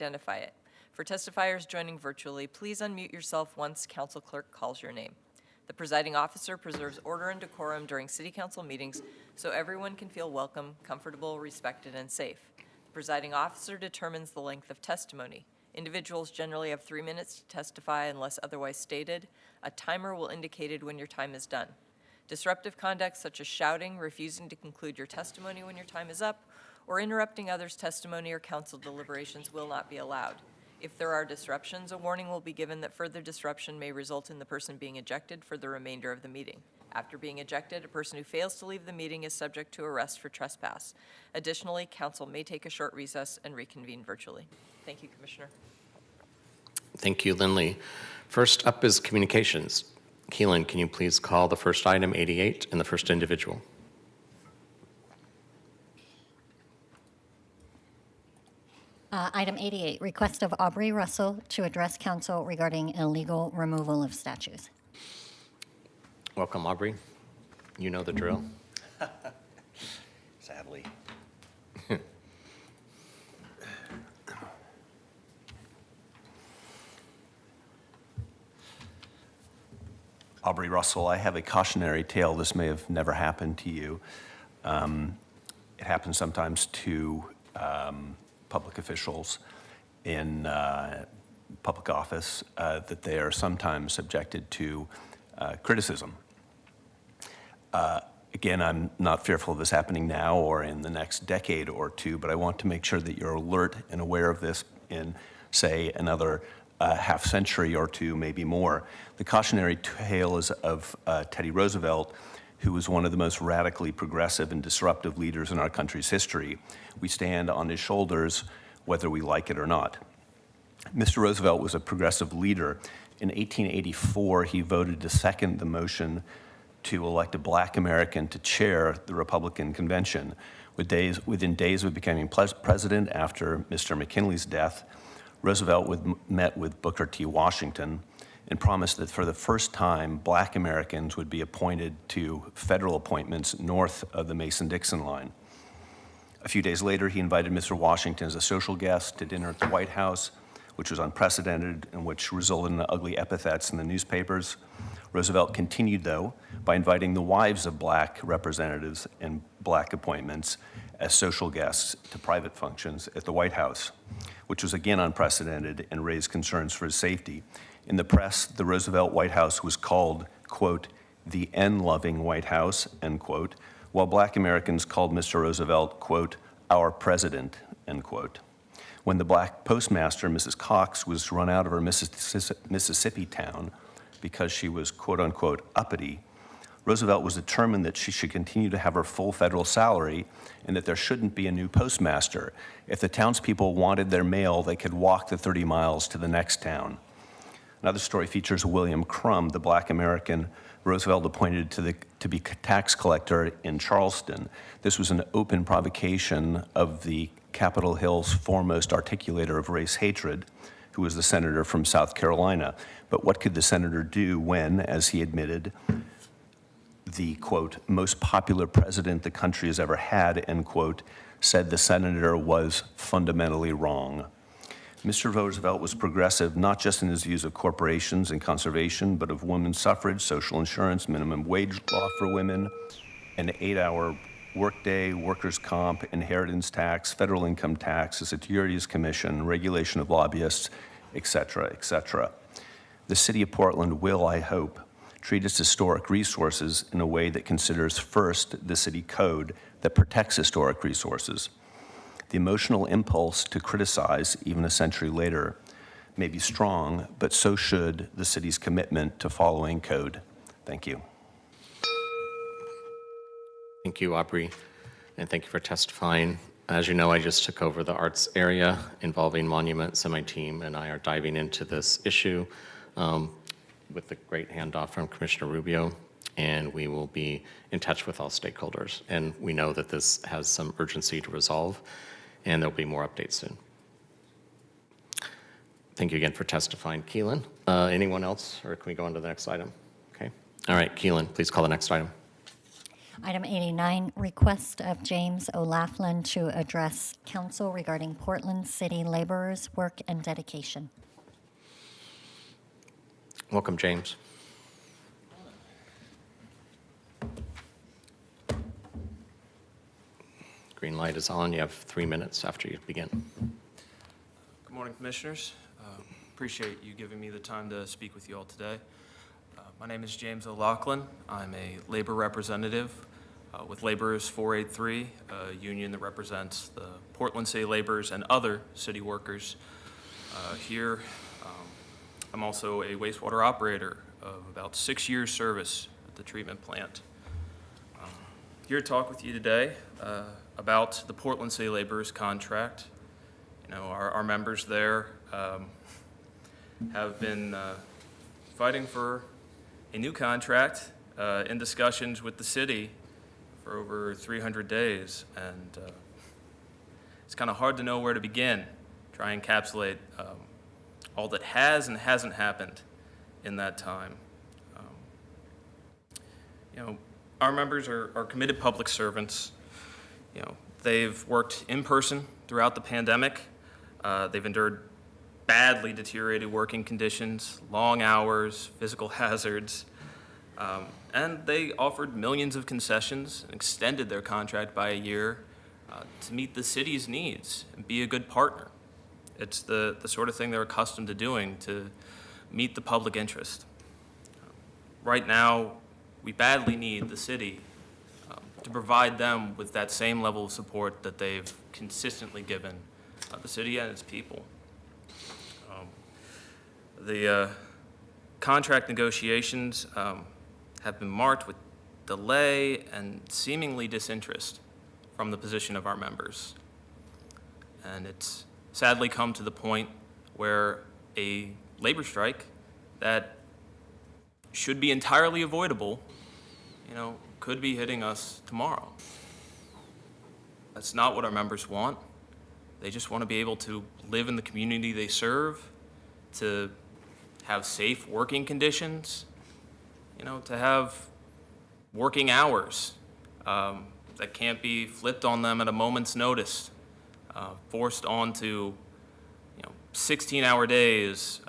identify it. For testifiers joining virtually, please unmute yourself once council clerk calls your name. The presiding officer preserves order and decorum during city council meetings so everyone can feel welcome, comfortable, respected, and safe. The presiding officer determines the length of testimony. Individuals generally have 3 minutes to testify unless otherwise stated. A timer will indicate when your time is done. Disruptive conduct such as shouting, refusing to conclude your testimony when your time is up, or interrupting others' testimony or council deliberations will not be allowed. If there are disruptions, a warning will be given that further disruption may result in the person being ejected for the remainder of the meeting. After being ejected, a person who fails to leave the meeting is subject to arrest for trespass. Additionally, council may take a short recess and reconvene virtually. Thank you, Commissioner. Thank you, Lindley. First up is communications. Keelan, can you please call the first item, 88, and the first individual? Item 88, request of Aubrey Russell to address council regarding illegal removal of statues. Welcome, Aubrey. You know the drill. Sadly. Aubrey Russell, I have a cautionary tale. This may have never happened to you. It happens sometimes to public officials in public office that they are sometimes subjected to criticism. Again, I'm not fearful of this happening now or in the next decade or two, but I want to make sure that you're alert and aware of this in, say, another half century or two, maybe more. The cautionary tale is of Teddy Roosevelt, who was one of the most radically progressive and disruptive leaders in our country's history. We stand on his shoulders, whether we like it or not. Mr. Roosevelt was a progressive leader. In 1884, he voted to second the motion to elect a black American to chair the Republican convention. Within days of becoming president after Mr. McKinley's death, Roosevelt met with Booker T. Washington and promised that for the first time, black Americans would be appointed to federal appointments north of the Mason-Dixon line. A few days later, he invited Mr. Washington as a social guest to dinner at the White House, which was unprecedented and which resulted in ugly epithets in the newspapers. Roosevelt continued, though, by inviting the wives of black representatives and black appointments as social guests to private functions at the White House, which was again unprecedented and raised concerns for his safety. In the press, the Roosevelt White House was called, quote, the N-loving White House, end quote, while black Americans called Mr. Roosevelt, quote, our president, end quote. When the black postmaster, Mrs. Cox, was run out of her Mississippi town because she was, quote unquote, uppity, Roosevelt was determined that she should continue to have her full federal salary and that there shouldn't be a new postmaster. If the townspeople wanted their mail, they could walk the 30 miles to the next town. Another story features William Crum, the black American Roosevelt appointed to be tax collector in Charleston. This was an open provocation of the Capitol Hill's foremost articulator of race hatred, who was the senator from South Carolina. But what could the senator do when, as he admitted, the, quote, most popular president the country has ever had, end quote, said the senator was fundamentally wrong. Mr. Roosevelt was progressive not just in his views of corporations and conservation, but of women's suffrage, social insurance, minimum wage law for women, an 8-hour workday, workers' comp, inheritance tax, federal income tax, a securities commission, regulation of lobbyists, et cetera, et cetera. The city of Portland will, I hope, treat its historic resources in a way that considers first the city code that protects historic resources. The emotional impulse to criticize, even a century later, may be strong, but so should the city's commitment to following code. Thank you. Thank you, Aubrey, and thank you for testifying. As you know, I just took over the arts area involving monuments, and my team and I are diving into this issue with the great handoff from Commissioner Rubio, and we will be in touch with all stakeholders. And we know that this has some urgency to resolve, and there'll be more updates soon. Thank you again for testifying, Keelan. Anyone else, or can we go on to the next item? Okay. All right, Keelan, please call the next item. Item 89, request of James O'Laughlin to address council regarding Portland city laborers' work and dedication. Welcome, James. Green light is on. You have 3 minutes after you begin. Good morning, Commissioners. Appreciate you giving me the time to speak with you all today. My name is James O'Laughlin. I'm a labor representative with Laborers 483, a union that represents the Portland City laborers and other city workers here. I'm also a wastewater operator of about 6 years service at the treatment plant. Here to talk with you today about the Portland City laborers contract. You know, our members there have been fighting for a new contract in discussions with the city for over 300 days, and it's kind of hard to know where to begin, try and encapsulate all that has and hasn't happened in that time. You know, our members are committed public servants. You know, they've worked in person throughout the pandemic. They've endured badly deteriorated working conditions, long hours, physical hazards, and they offered millions of concessions and extended their contract by a year to meet the city's needs and be a good partner. It's the sort of thing they're accustomed to doing to meet the public interest. Right now, we badly need the city to provide them with that same level of support that they've consistently given the city and its people. The contract negotiations have been marked with delay and seemingly disinterest from the position of our members. And it's sadly come to the point where a labor strike that should be entirely avoidable, you know, could be hitting us tomorrow. That's not what our members want. They just want to be able to live in the community they serve, to have safe working conditions, you know, to have working hours that can't be flipped on them at a moment's notice, forced onto, you know, 16-hour days,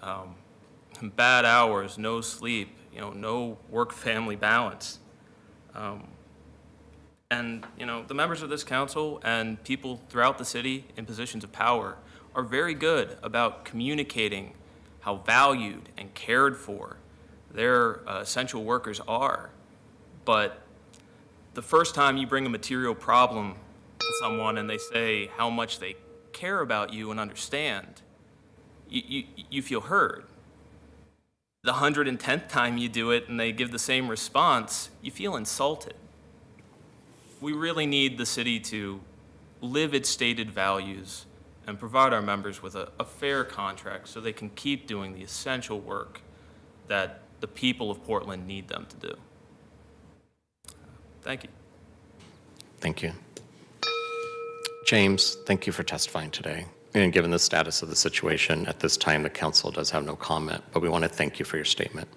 bad hours, no sleep, you know, no work-family balance. And, you know, the members of this council and people throughout the city in positions of power are very good about communicating how valued and cared for their essential workers are. But the first time you bring a material problem to someone and they say how much they care about you and understand, you feel heard. The 110th time you do it and they give the same response, you feel insulted. We really need the city to live its stated values and provide our members with a fair contract so they can keep doing the essential work that the people of Portland need them to do. Thank you. Thank you. James, thank you for testifying today. And given the status of the situation, at this time, the council does have no comment, but we want to thank you for your statement.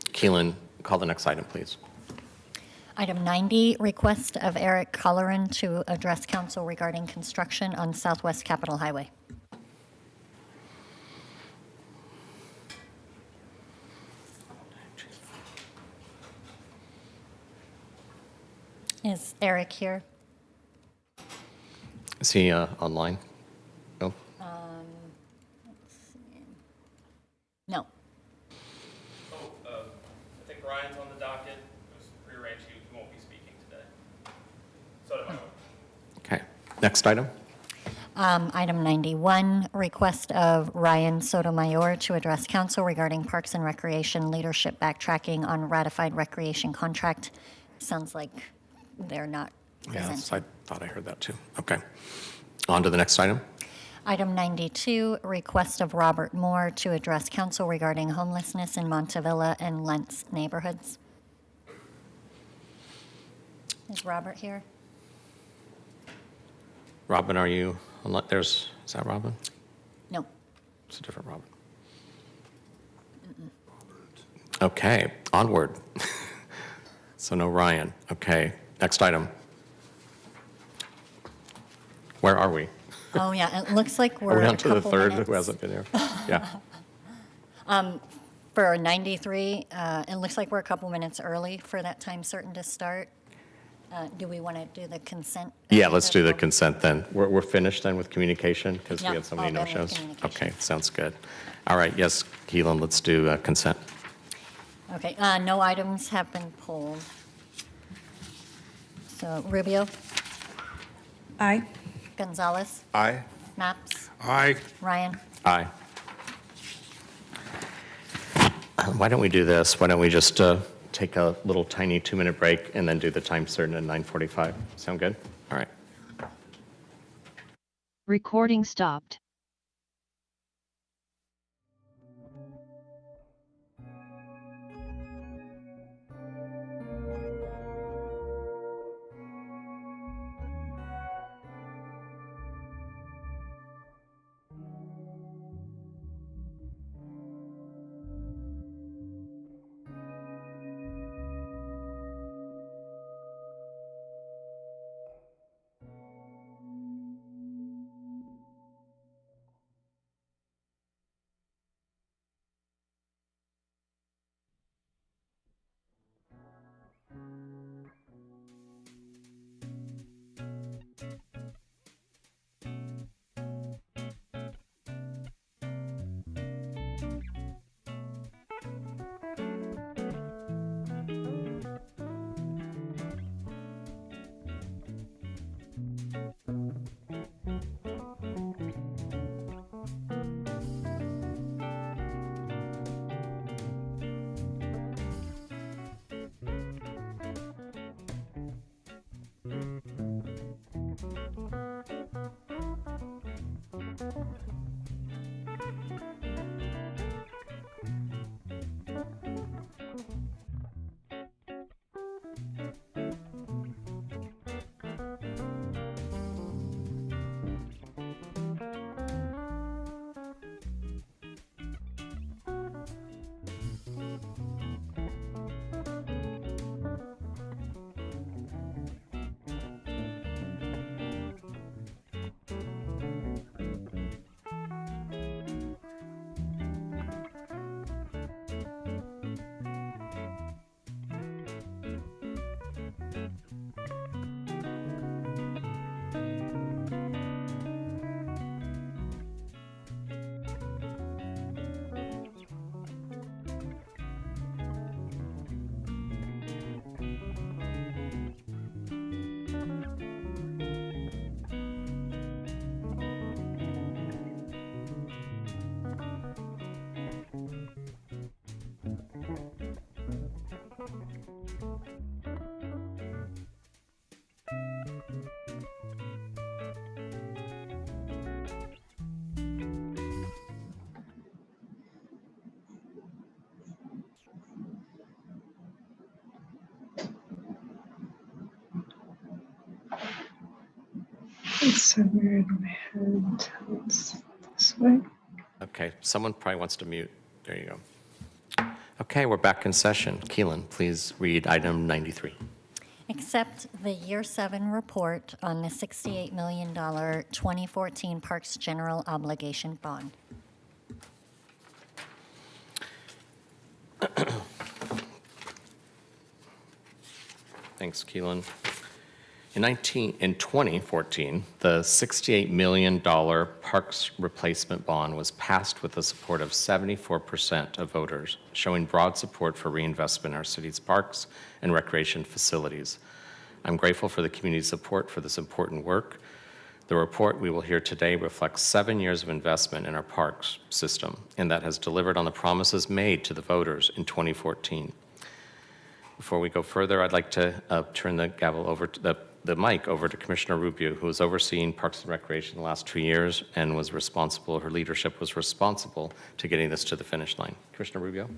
Keelan, call the next item, please. Item 90, request of Eric Colleran to address council regarding construction on Southwest Capitol Highway. Is Eric here? Is he online? No? No. I think Ryan's on the docket. It was prearranged. He won't be speaking today. So do I. Okay. Next item. Item 91, request of Ryan Sotomayor to address council regarding Parks and Recreation leadership backtracking on ratified recreation contract. Sounds like they're not Yes, presenting. I thought I heard that too. Okay. On to the next item. Item 92, request of Robert Moore to address council regarding homelessness in Montevilla and Lentz neighborhoods. Is Robert here? Robin, are you on? Is that Robin? No. It's a different Robin. Okay, onward. So no Ryan. Okay. Next item. Where are we? Oh, yeah, it looks like Are we're we a on to the couple third minutes. who hasn't been here? Yeah. For 93, it looks like we're a couple minutes early for that time certain to start. Do we want to do the consent? Yeah, let's do the agenda? consent then. We're finished then with communication because Yeah, we had so many all done with no-shows? communication. Okay, sounds good. All right, yes, Keelan, let's do consent. Okay, no items have been pulled. So Rubio, Aye. Gonzalez, Aye. Maps, Aye. Ryan. Aye. Why don't we do this? Why don't we just take a little tiny 2-minute break and then do the time certain at 9:45? Sound good? All right. Recording stopped. It's so weird when my head tilts this way. Okay, someone probably wants to mute. There you go. Okay, we're back in session. Keelan, please read item 93. Accept the Year 7 report on the $68 million 2014 Parks General Obligation Bond. Thanks, Keelan. In 2014, the $68 million Parks Replacement Bond was passed with the support of 74% of voters, showing broad support for reinvestment in our city's parks and recreation facilities. I'm grateful for the community's support for this important work. The report we will hear today reflects 7 years of investment in our parks system, and that has delivered on the promises made to the voters in 2014. Before we go further, I'd like to turn the gavel over to the mic over to Commissioner Rubio, who has overseen Parks and Recreation the last 2 years and was responsible, her leadership was responsible to getting this to the finish line. Commissioner Rubio?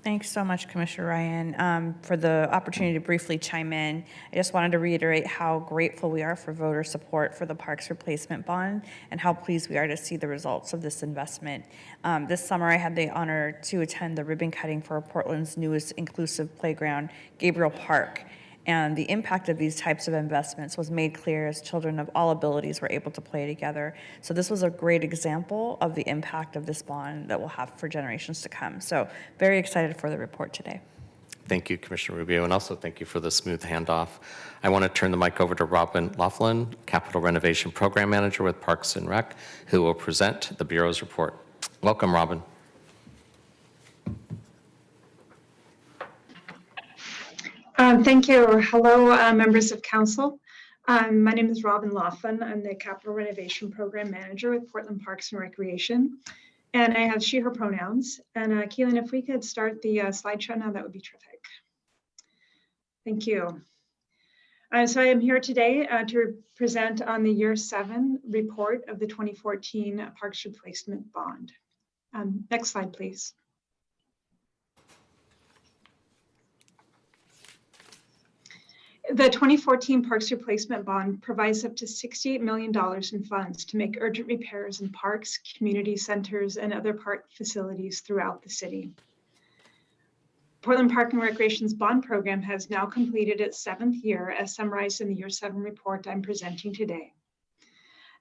Thanks so much, Commissioner Ryan, for the opportunity to briefly chime in. I just wanted to reiterate how grateful we are for voter support for the Parks Replacement Bond and how pleased we are to see the results of this investment. This summer, I had the honor to attend the ribbon cutting for Portland's newest inclusive playground, Gabriel Park. And the impact of these types of investments was made clear as children of all abilities were able to play together. So this was a great example of the impact of this bond that we'll have for generations to come. So very excited for the report today. Thank you, Commissioner Rubio, and also thank you for the smooth handoff. I want to turn the mic over to Robin Laughlin, Capital Renovation Program Manager with Parks and Rec, who will present the Bureau's report. Welcome, Robin. Thank you. Hello, members of council. My name is Robin Laughlin. I'm the Capital Renovation Program Manager with Portland Parks and Recreation. And I have she, her pronouns. And Keelan, if we could start the slideshow now, that would be terrific. Thank you. So I am here today to present on the Year 7 report of the 2014 Parks Replacement Bond. Next slide, please. The 2014 Parks Replacement Bond provides up to $68 million in funds to make urgent repairs in parks, community centers, and other park facilities throughout the city. Portland Park and Recreation's bond program has now completed its 7th year, as summarized in the Year 7 report I'm presenting today.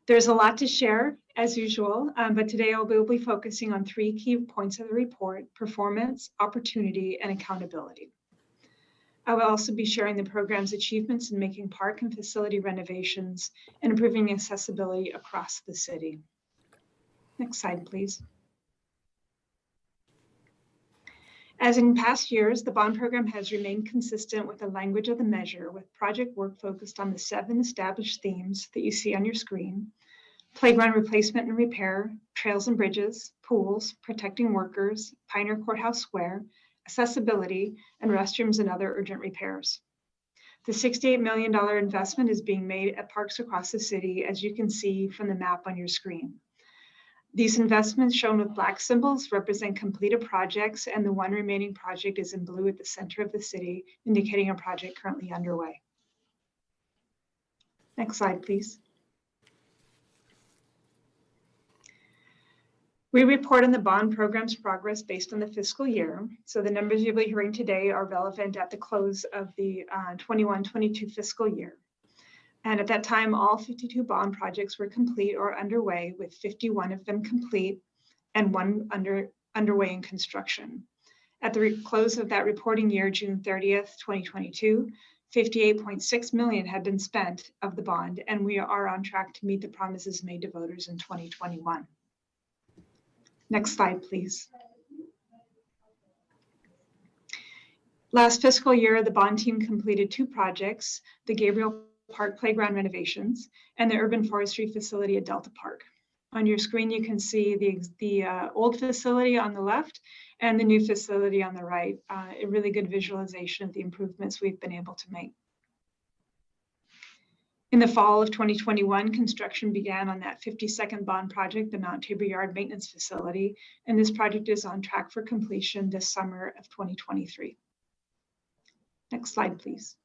There's a lot to share, as usual, but today I will be focusing on 3 key points of the report: performance, opportunity, and accountability. I will also be sharing the program's achievements in making park and facility renovations and improving accessibility across the city. Next slide, please. As in past years, the bond program has remained consistent with the language of the measure, with project work focused on the 7 established themes that you see on your screen: playground replacement and repair, trails and bridges, pools, protecting workers, Pioneer Courthouse Square, accessibility, and restrooms and other urgent repairs. The $68 million investment is being made at parks across the city, as you can see from the map on your screen. These investments, shown with black symbols, represent completed projects, and the one remaining project is in blue at the center of the city, indicating a project currently underway. Next slide, please. We report on the bond program's progress based on the fiscal year. So the numbers you'll be hearing today are relevant at the close of the 21-22 fiscal year. And at that time, all 52 bond projects were complete or underway, with 51 of them complete and 1 underway in construction. At the close of that reporting year, June 30th, 2022, $58.6 million had been spent of the bond, and we are on track to meet the promises made to voters in 2021. Next slide, please. Last fiscal year, the bond team completed 2 projects: the Gabriel Park playground renovations and the urban forestry facility at Delta Park. On your screen, you can see the old facility on the left and the new facility on the right. A really good visualization of the improvements we've been able to make. In the fall of 2021, construction began on that 52nd bond project, the Mount Tabor Yard Maintenance Facility, and this project is on track for completion this summer of 2023. Next slide, please.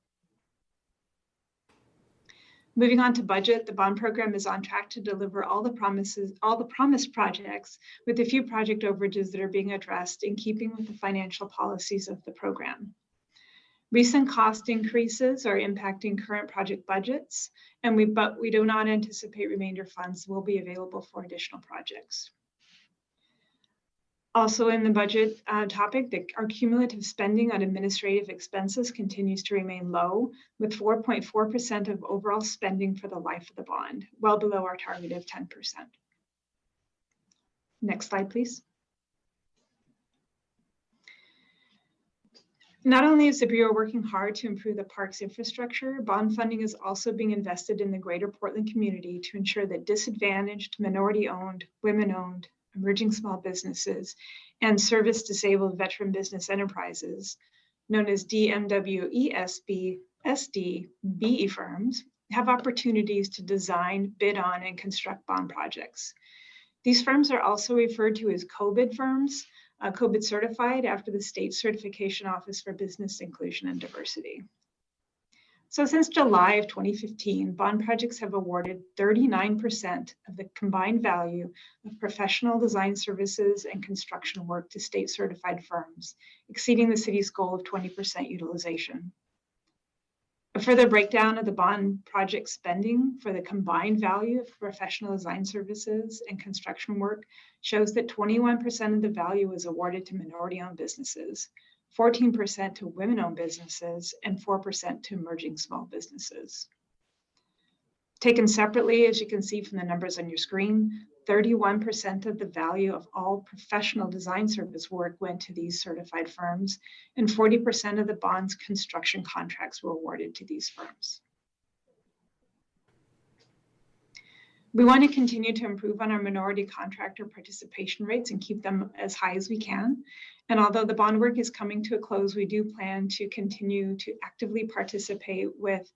Moving on to budget, the bond program is on track to deliver all the promised projects, with a few project overages that are being addressed in keeping with the financial policies of the program. Recent cost increases are impacting current project budgets, but we do not anticipate remainder funds will be available for additional projects. Also in the budget topic, our cumulative spending on administrative expenses continues to remain low, with 4.4% of overall spending for the life of the bond, well below our target of 10%. Next slide, please. Not only is the Bureau working hard to improve the park's infrastructure, bond funding is also being invested in the greater Portland community to ensure that disadvantaged, minority-owned, women-owned, emerging small businesses, and service-disabled veteran business enterprises, known as DMWESB, SD, BE firms, have opportunities to design, bid on, and construct bond projects. These firms are also referred to as COVID firms, COVID certified after the State Certification Office for Business Inclusion and Diversity. So since July of 2015, bond projects have awarded 39% of the combined value of professional design services and construction work to state certified firms, exceeding the city's goal of 20% utilization. A further breakdown of the bond project spending for the combined value of professional design services and construction work shows that 21% of the value was awarded to minority-owned businesses, 14% to women-owned businesses, and 4% to emerging small businesses. Taken separately, as you can see from the numbers on your screen, 31% of the value of all professional design service work went to these certified firms, and 40% of the bond's construction contracts were awarded to these firms. We want to continue to improve on our minority contractor participation rates and keep them as high as we can. And although the bond work is coming to a close, we do plan to continue to actively participate with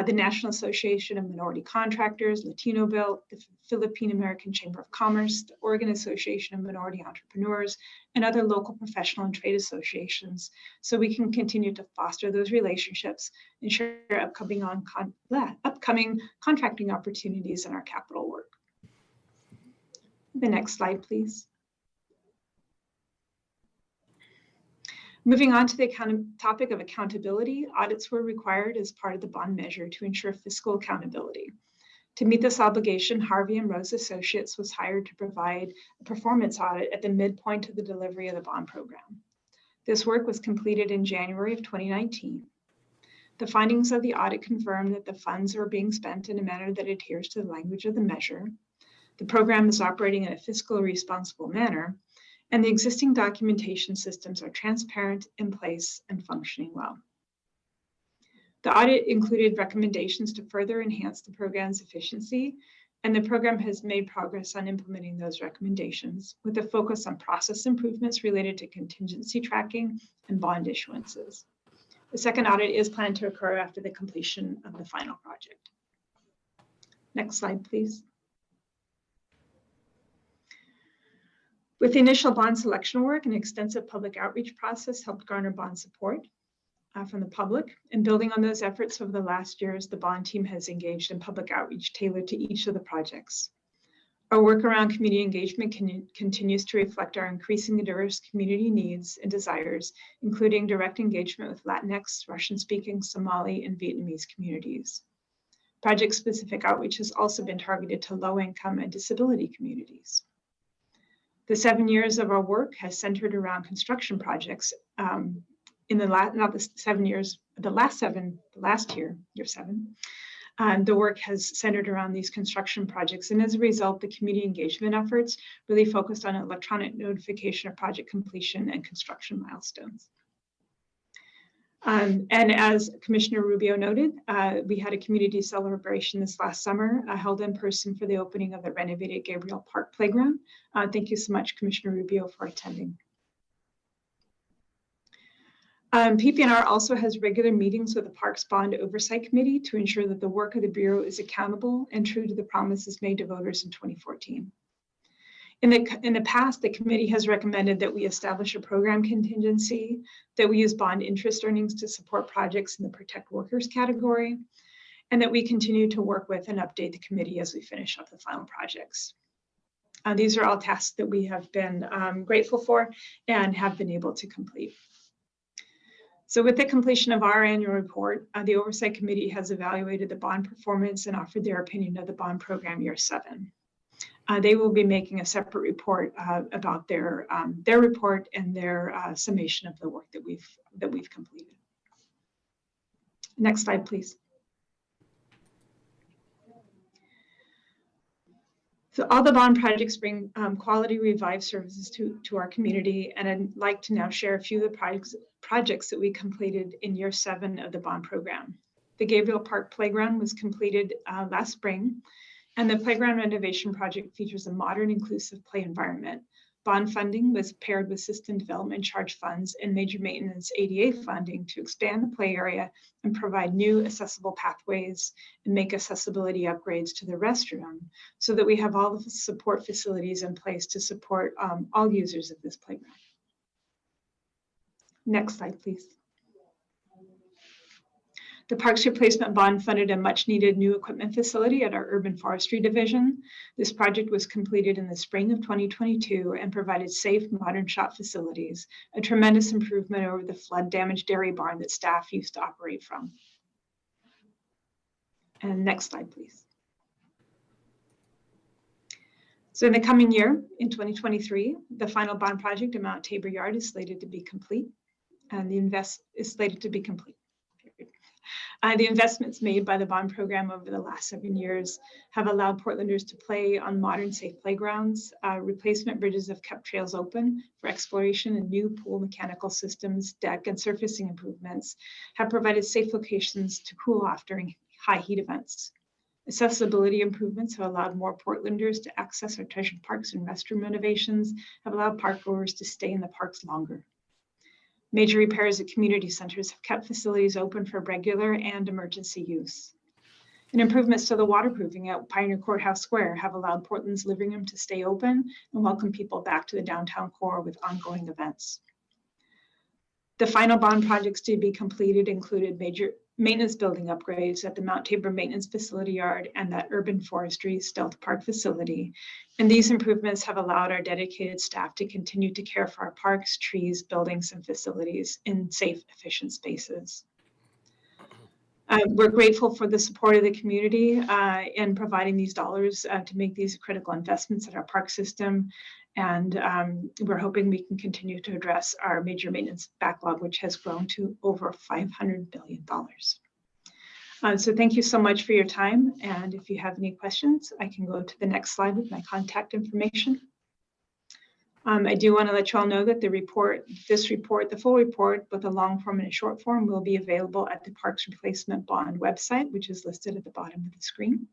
the National Association of Minority Contractors, Latino Built, the Philippine American Chamber of Commerce, the Oregon Association of Minority Entrepreneurs, and other local professional and trade associations, so we can continue to foster those relationships and share upcoming contracting opportunities in our capital work. The next slide, please. Moving on to the topic of accountability, audits were required as part of the bond measure to ensure fiscal accountability. To meet this obligation, Harvey and Rose Associates was hired to provide a performance audit at the midpoint of the delivery of the bond program. This work was completed in January of 2019. The findings of the audit confirmed that the funds are being spent in a manner that adheres to the language of the measure. The program is operating in a fiscally responsible manner, and the existing documentation systems are transparent, in place, and functioning well. The audit included recommendations to further enhance the program's efficiency, and the program has made progress on implementing those recommendations with a focus on process improvements related to contingency tracking and bond issuances. The second audit is planned to occur after the completion of the final project. Next slide, please. With the initial bond selection work, an extensive public outreach process helped garner bond support from the public. And building on those efforts over the last years, the bond team has engaged in public outreach tailored to each of the projects. Our work around community engagement continues to reflect our increasingly diverse community needs and desires, including direct engagement with Latinx, Russian-speaking, Somali, and Vietnamese communities. Project-specific outreach has also been targeted to low-income and disability communities. The 7 years of our work has centered around construction projects. The work has centered around these construction projects. And as a result, the community engagement efforts really focused on electronic notification of project completion and construction milestones. And as Commissioner Rubio noted, we had a community celebration this last summer, held in person for the opening of the renovated Gabriel Park Playground. Thank you so much, Commissioner Rubio, for attending. PP&R also has regular meetings with the Parks Bond Oversight Committee to ensure that the work of the Bureau is accountable and true to the promises made to voters in 2014. In the past, the committee has recommended that we establish a program contingency, that we use bond interest earnings to support projects in the protect workers category, and that we continue to work with and update the committee as we finish up the final projects. These are all tasks that we have been grateful for and have been able to complete. So with the completion of our annual report, the Oversight Committee has evaluated the bond performance and offered their opinion of the bond program year 7. They will be making a separate report about their report and their summation of the work that we've completed. Next slide, please. So all the bond projects bring quality revived services to our community, and I'd like to now share a few of the projects that we completed in year 7 of the bond program. The Gabriel Park Playground was completed last spring. And the playground renovation project features a modern, inclusive play environment. Bond funding was paired with system development charge funds and major maintenance ADA funding to expand the play area and provide new accessible pathways and make accessibility upgrades to the restroom so that we have all the support facilities in place to support all users of this playground. Next slide, please. The Parks Replacement Bond funded a much-needed new equipment facility at our Urban Forestry Division. This project was completed in the spring of 2022 and provided safe, modern shop facilities, a tremendous improvement over the flood-damaged dairy barn that staff used to operate from. And next slide, please. So in the coming year, in 2023, the final bond project at Mount Tabor Yard is slated to be complete, and the investments made by the bond program over the last 7 years have allowed Portlanders to play on modern, safe playgrounds. Replacement bridges have kept trails open for exploration, and new pool mechanical systems, deck, and surfacing improvements have provided safe locations to cool off during high heat events. Accessibility improvements have allowed more Portlanders to access our treasured parks, and restroom renovations have allowed parkgoers to stay in the parks longer. Major repairs at community centers have kept facilities open for regular and emergency use. And improvements to the waterproofing at Pioneer Courthouse Square have allowed Portland's living room to stay open and welcome people back to the downtown core with ongoing events. The final bond projects to be completed included major maintenance building upgrades at the Mount Tabor Maintenance Facility Yard and that Urban Forestry Stealth Park facility. And these improvements have allowed our dedicated staff to continue to care for our parks, trees, buildings, and facilities in safe, efficient spaces. We're grateful for the support of the community in providing these dollars to make these critical investments in our park system. And we're hoping we can continue to address our major maintenance backlog, which has grown to over $500 billion. So thank you so much for your time. And if you have any questions, I can go to the next slide with my contact information. I do want to let you all know that the full report, both the long form and a short form, will be available at the Parks Replacement Bond website, which is listed at the bottom of the screen.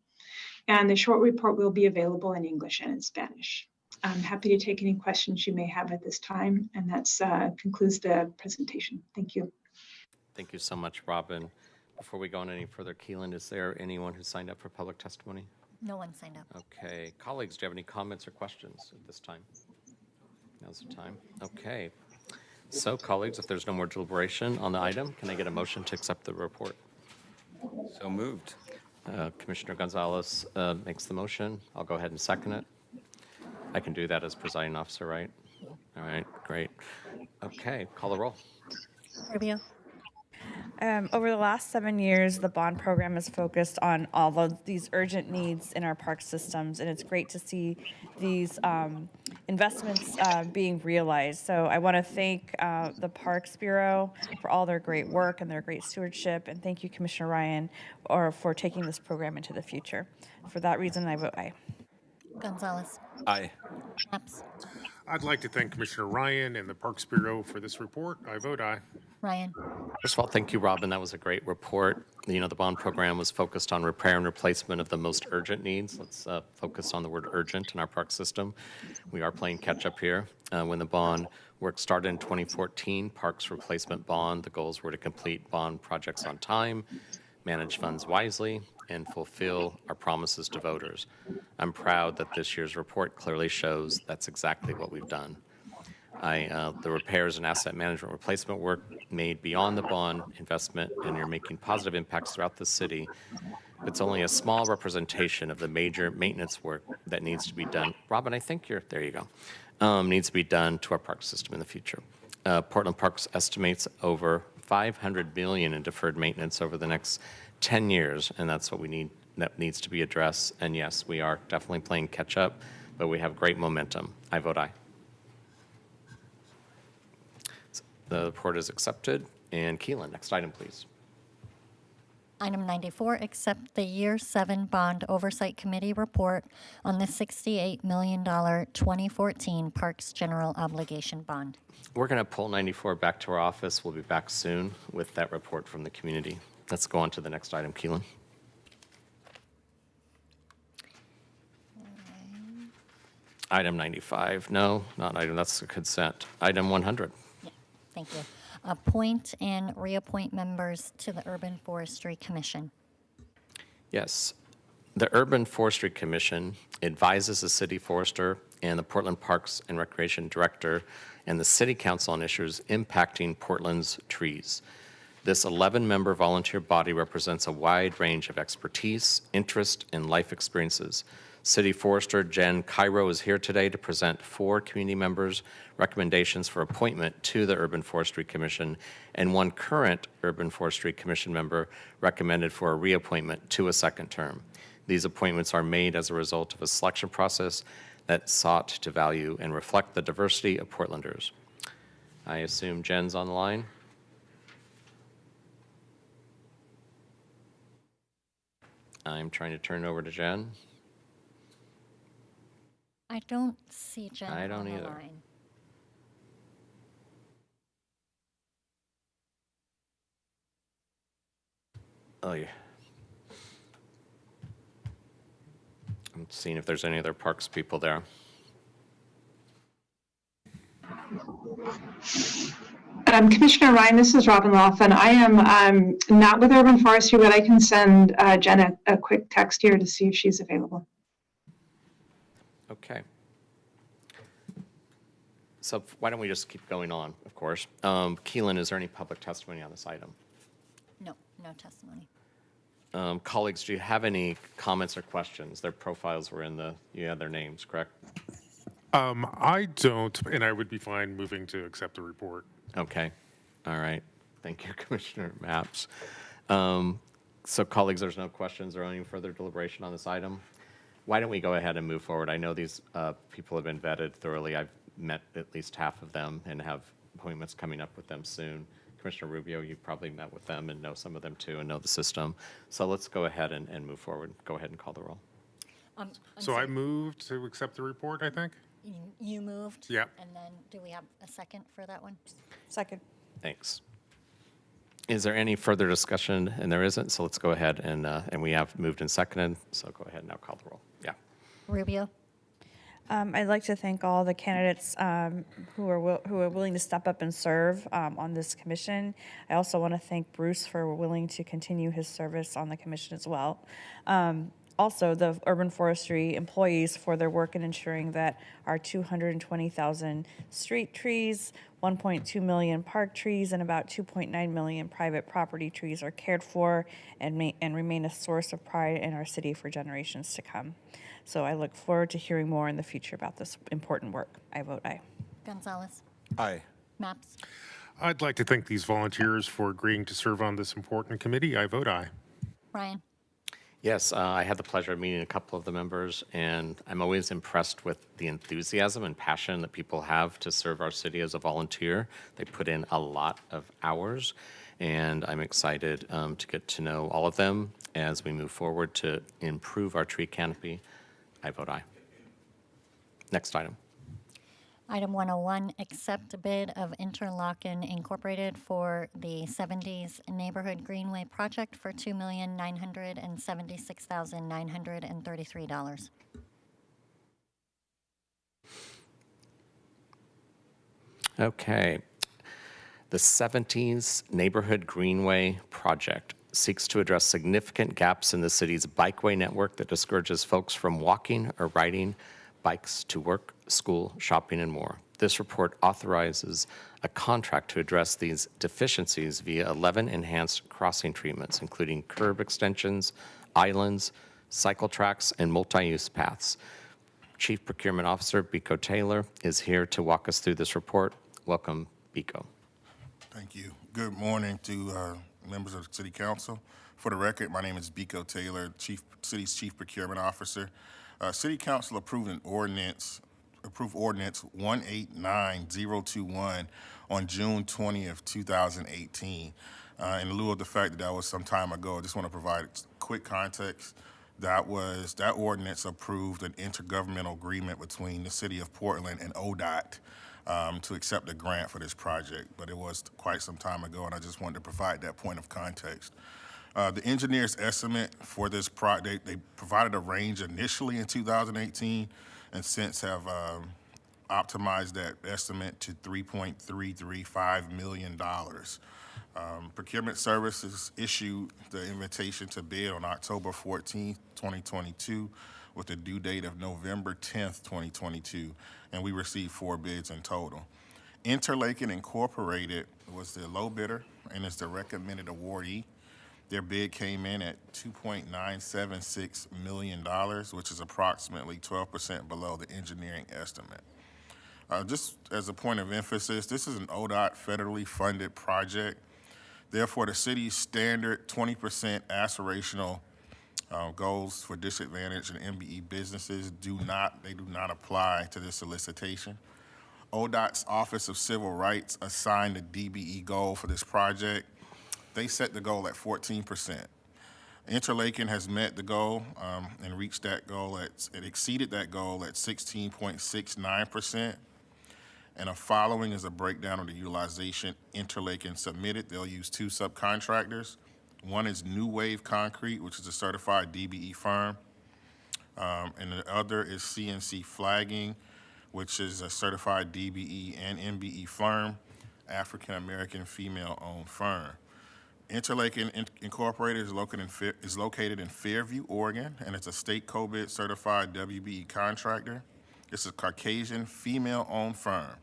And the short report will be available in English and in Spanish. I'm happy to take any questions you may have at this time, and that concludes the presentation. Thank you. Thank you so much, Robin. Before we go on any further, Keelan, is there anyone who signed up for public testimony? No one signed up. Okay. Colleagues, do you have any comments or questions at this time? Now's the time. Okay. So, colleagues, if there's no more deliberation on the item, can I get a motion to accept the report? So moved. Commissioner Gonzalez makes the motion. I'll go ahead and second it. I can do that as presiding officer, right? All right, great. Okay, call the roll. Rubio. Over the last 7 years, the bond program is focused on all of these urgent needs in our park systems, and it's great to see these investments being realized. So I want to thank the Parks Bureau for all their great work and their great stewardship, and thank you, Commissioner Ryan, for taking this program into the future. For that reason, I vote aye. Gonzalez. Aye. Knapps. I'd like to thank Commissioner Ryan and the Parks Bureau for this report. I vote aye. Ryan. First of all, thank you, Robin. That was a great report. You know, the bond program was focused on repair and replacement of the most urgent needs. Let's focus on the word urgent in our park system. We are playing catch up here. When the bond work started in 2014, Parks Replacement Bond, the goals were to complete bond projects on time, manage funds wisely, and fulfill our promises to voters. I'm proud that this year's report clearly shows that's exactly what we've done. The repairs and asset management replacement work made beyond the bond investment, and you're making positive impacts throughout the city. It's only a small representation of the major maintenance work that needs to be done. Robin, I think there you go, needs to be done to our park system in the future. Portland Parks estimates over $500 billion in deferred maintenance over the next 10 years, and that's what we need, that needs to be addressed. And yes, we are definitely playing catch up, but we have great momentum. I vote aye. The report is accepted. And Keelan, next item, please. Item 94, accept the Year 7 Bond Oversight Committee report on the $68 million 2014 Parks General Obligation Bond. We're going to pull 94 back to our office. We'll be back soon with that report from the community. Let's go on to the next item, Keelan. Item 95. No, not item. That's the consent. Item 100. Yeah, thank you. Appoint and reappoint members to the Urban Forestry Commission. Yes. The Urban Forestry Commission advises the city forester and the Portland Parks and Recreation Director and the City Council on issues impacting Portland's trees. This 11-member volunteer body represents a wide range of expertise, interest, and life experiences, City Forester Jen Cairo is here today to present 4 community members' recommendations for appointment to the Urban Forestry Commission and 1 current Urban Forestry Commission member recommended for a reappointment to a second term. These appointments are made as a result of a selection process that sought to value and reflect the diversity of Portlanders. I assume Jen's on the line. I'm trying to turn it over to Jen. I don't see Jen I on don't the either. line. Oh, yeah. I'm seeing if there's any other parks people there. Commissioner Ryan, this is Robin Laughlin. I am not with Urban Forestry, but I can send Jen a quick text here to see if she's available. Okay. So why don't we just keep going on, of course. Keelan, is there any public testimony on this item? No, no testimony. Colleagues, do you have any comments or questions? Their profiles were in you had their names, correct? I don't, and I would be fine moving to accept the report. Okay. All right. Thank you, Commissioner Mapps. So colleagues, there's no questions or any further deliberation on this item. Why don't we go ahead and move forward? I know these people have been vetted thoroughly. I've met at least half of them and have appointments coming up with them soon. Commissioner Rubio, you probably met with them and know some of them too and know the system. So let's go ahead and move forward. Go ahead and call the roll. So I moved to accept the report, I think? You moved? Yep. And then do we have a second for that one? Second. Thanks. Is there any further discussion? And there isn't, so let's go ahead and we have moved and seconded, so go ahead and now call the roll. Yeah. Rubio? I'd like to thank all the candidates who are willing to step up and serve on this commission. I also want to thank Bruce for willing to continue his service on the commission as well. Also, the urban forestry employees for their work in ensuring that our 220,000 street trees, 1.2 million park trees, and about 2.9 million private property trees are cared for and remain a source of pride in our city for generations to come. So I look forward to hearing more in the future about this important work. I vote aye. Gonzalez? Aye. Maps? I'd like to thank these volunteers for agreeing to serve on this important committee. I vote aye. Ryan? Yes, I had the pleasure of meeting a couple of the members, and I'm always impressed with the enthusiasm and passion that people have to serve our city as a volunteer. They put in a lot of hours, and I'm excited to get to know all of them as we move forward to improve our tree canopy. I vote aye. Next item. Item 101, accept bid of Interlochen Incorporated for the 70s Neighborhood Greenway project for $2,976,933. Okay. The 70s Neighborhood Greenway project seeks to address significant gaps in the city's bikeway network that discourages folks from walking or riding bikes to work, school, shopping, and more. This report authorizes a contract to address these deficiencies via 11 enhanced crossing treatments, including curb extensions, islands, cycle tracks, and multi-use paths. Chief Procurement Officer Biko Taylor is here to walk us through this report. Welcome, Biko. Thank you. Good morning to members of the City Council. For the record, my name is Biko Taylor, City's Chief Procurement Officer. City Council approved ordinance 189021 on June 20th, 2018. In lieu of the fact that was some time ago, I just want to provide quick context. That ordinance approved an intergovernmental agreement between the City of Portland and ODOT to accept a grant for this project, but it was quite some time ago, and I just wanted to provide that point of context. The engineer's estimate for this project, they provided a range initially in 2018 and since have optimized that estimate to $3.335 million. Procurement Services issued the invitation to bid on October 14th, 2022, with a due date of November 10th, 2022, and we received 4 bids in total. Interlaken Incorporated was the low bidder and is the recommended awardee. Their bid came in at $2.976 million, which is approximately 12% below the engineering estimate. Just as a point of emphasis, this is an ODOT federally funded project. Therefore, the city's standard 20% aspirational goals for disadvantaged and MBE businesses do not apply to this solicitation. ODOT's Office of Civil Rights assigned a DBE goal for this project. They set the goal at 14%. Interlaken has met the goal and reached that goal it exceeded that goal at 16.69%. And following is a breakdown of the utilization Interlaken submitted. They'll use two subcontractors. One is New Wave Concrete, which is a certified DBE firm. And the other is CNC Flagging, which is a certified DBE and MBE firm, African-American female-owned firm. Interlaken Incorporated is located in Fairview, Oregon, and it's a state co-bid certified WBE contractor. It's a Caucasian female-owned firm.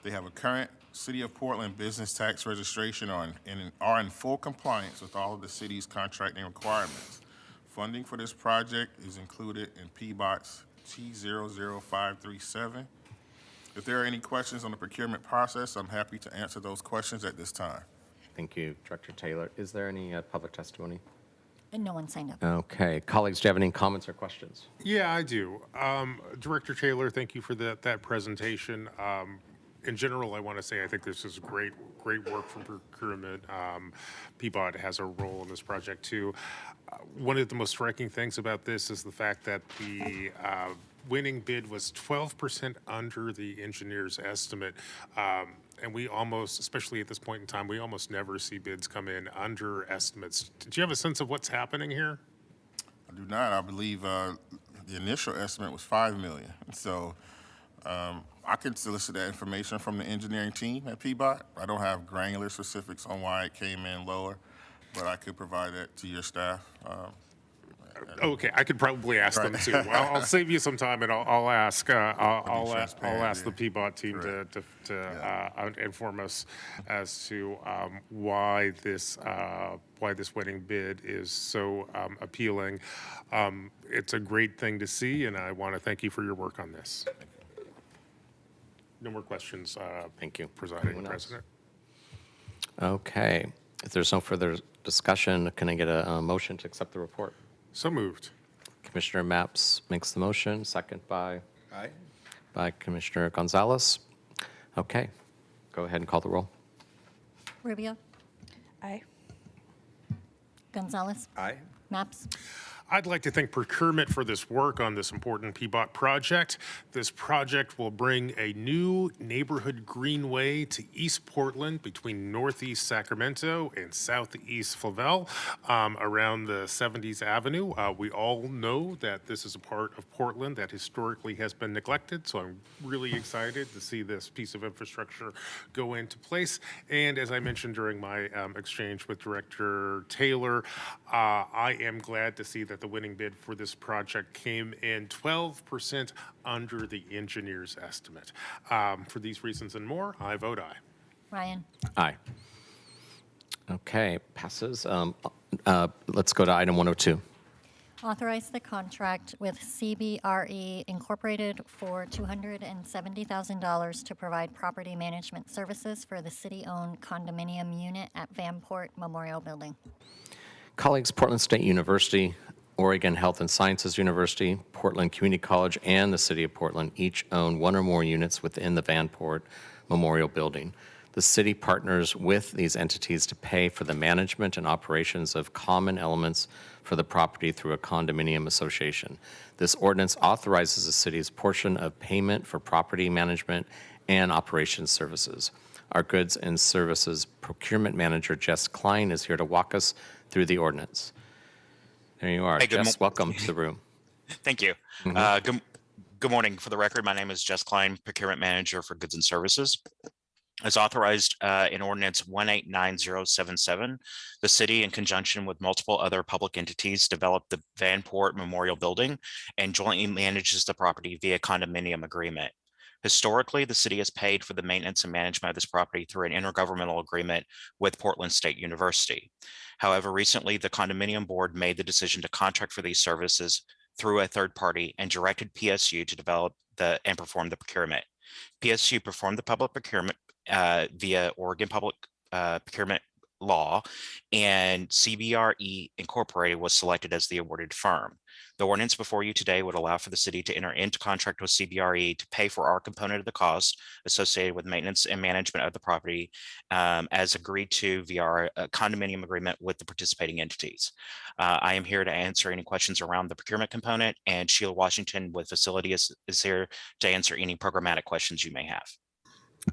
They have a current City of Portland business tax registration and are in full compliance with all of the city's contracting requirements. Funding for this project is included in PBOT's T00537. If there are any questions on the procurement process, I'm happy to answer those questions at this time. Thank you, Director Taylor. Is there any public testimony? And no one signed up. Okay. Colleagues, do you have any comments or questions? Yeah, I do. Director Taylor, thank you for that presentation. In general, I want to say I think this is great work from procurement. PBOT has a role in this project too. One of the most striking things about this is the fact that the winning bid was 12% under the engineer's estimate. And we almost, especially at this point in time, we almost never see bids come in under estimates. Do you have a sense of what's happening here? I do not. I believe the initial estimate was $5 million. So I can solicit that information from the engineering team at PBOT. I don't have granular specifics on why it came in lower, but I could provide that to your staff. Okay, I could probably ask them too. I'll save you some time, and I'll ask. I'll ask the PBOT team to inform us as to why this winning bid is so appealing. It's a great thing to see, and I want to thank you for your work on this. No more questions. Thank you. Presiding President. Okay. If there's no further discussion, can I get a motion to accept the report? So moved. Commissioner Mapps makes the motion, second by Commissioner Gonzalez. Okay. Go ahead and call the roll. Rubio, Aye. Gonzalez, Aye. Maps, I'd like to thank procurement for this work on this important PBOT project. This project will bring a new neighborhood greenway to East Portland between Northeast Sacramento and Southeast Flavel around the 70s Avenue. We all know that this is a part of Portland that historically has been neglected, so I'm really excited to see this piece of infrastructure go into place. And as I mentioned during my exchange with Director Taylor, I am glad to see that the winning bid for this project came in 12% under the engineer's estimate. For these reasons and more, I vote aye. Ryan, Aye. Okay, passes. Let's go to item 102. authorize the contract with CBRE Incorporated for $270,000 to provide property management services for the city-owned condominium unit at Vanport Memorial Building. Colleagues, Portland State University, Oregon Health and Sciences University, Portland Community College, and the City of Portland each own one or more units within the Vanport Memorial Building. The city partners with these entities to pay for the management and operations of common elements for the property through a condominium association. This ordinance authorizes the city's portion of payment for property management and operations services. Our Goods and Services Procurement Manager, Jess Klein, is here to walk us through the ordinance. There you are. Hey, Jess, welcome to the room. Thank you. Good morning. For the record, my name is Jess Klein, Procurement Manager for Goods and Services. As authorized in Ordinance 189077, the city, in conjunction with multiple other public entities, developed the Vanport Memorial Building and jointly manages the property via condominium agreement. Historically, the city has paid for the maintenance and management of this property through an intergovernmental agreement with Portland State University. However, recently the condominium board made the decision to contract for these services through a third party and directed PSU to develop and perform the procurement. PSU performed the public procurement via Oregon Public Procurement Law, and CBRE Incorporated was selected as the awarded firm. The ordinance before you today would allow for the city to enter into contract with CBRE to pay for our component of the cost associated with maintenance and management of the property as agreed to via our condominium agreement with the participating entities. I am here to answer any questions around the procurement component, and Sheila Washington with Facility is here to answer any programmatic questions you may have.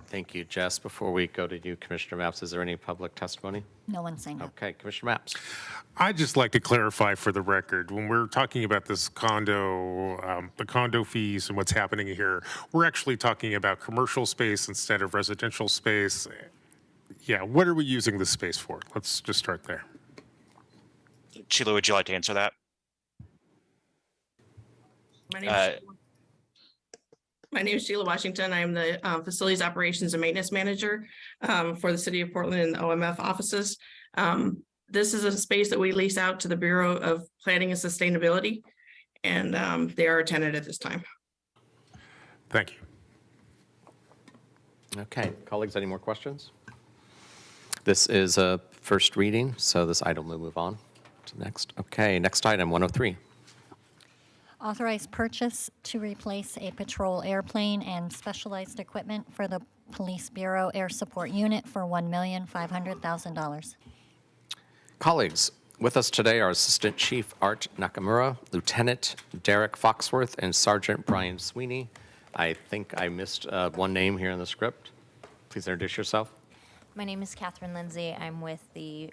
Thank you, Jess. Before we go to you, Commissioner Mapps, is there any public testimony? No one signed up. Okay, Commissioner Mapps. I'd just like to clarify for the record, when we're talking about this condo, the condo fees and what's happening here, we're actually talking about commercial space instead of residential space. Yeah, what are we using this space for? Let's just start there. Sheila, would you like to answer that? My name is Sheila Washington. I am the Facilities Operations and Maintenance Manager for the City of Portland and the OMF offices. This is a space that we lease out to the Bureau of Planning and Sustainability, and they are a tenant at this time. Thank you. Okay, colleagues, any more questions? This is a first reading, so this item will move on to next. Okay, next item, 103. Authorize purchase to replace a patrol airplane and specialized equipment for the Police Bureau Air Support Unit for $1,500,000. Colleagues, with us today are Assistant Chief Art Nakamura, Lieutenant Derek Foxworth, and Sergeant Brian Sweeney. I think I missed one name here in the script. Please introduce yourself. My name is Catherine Lindsay. I'm with the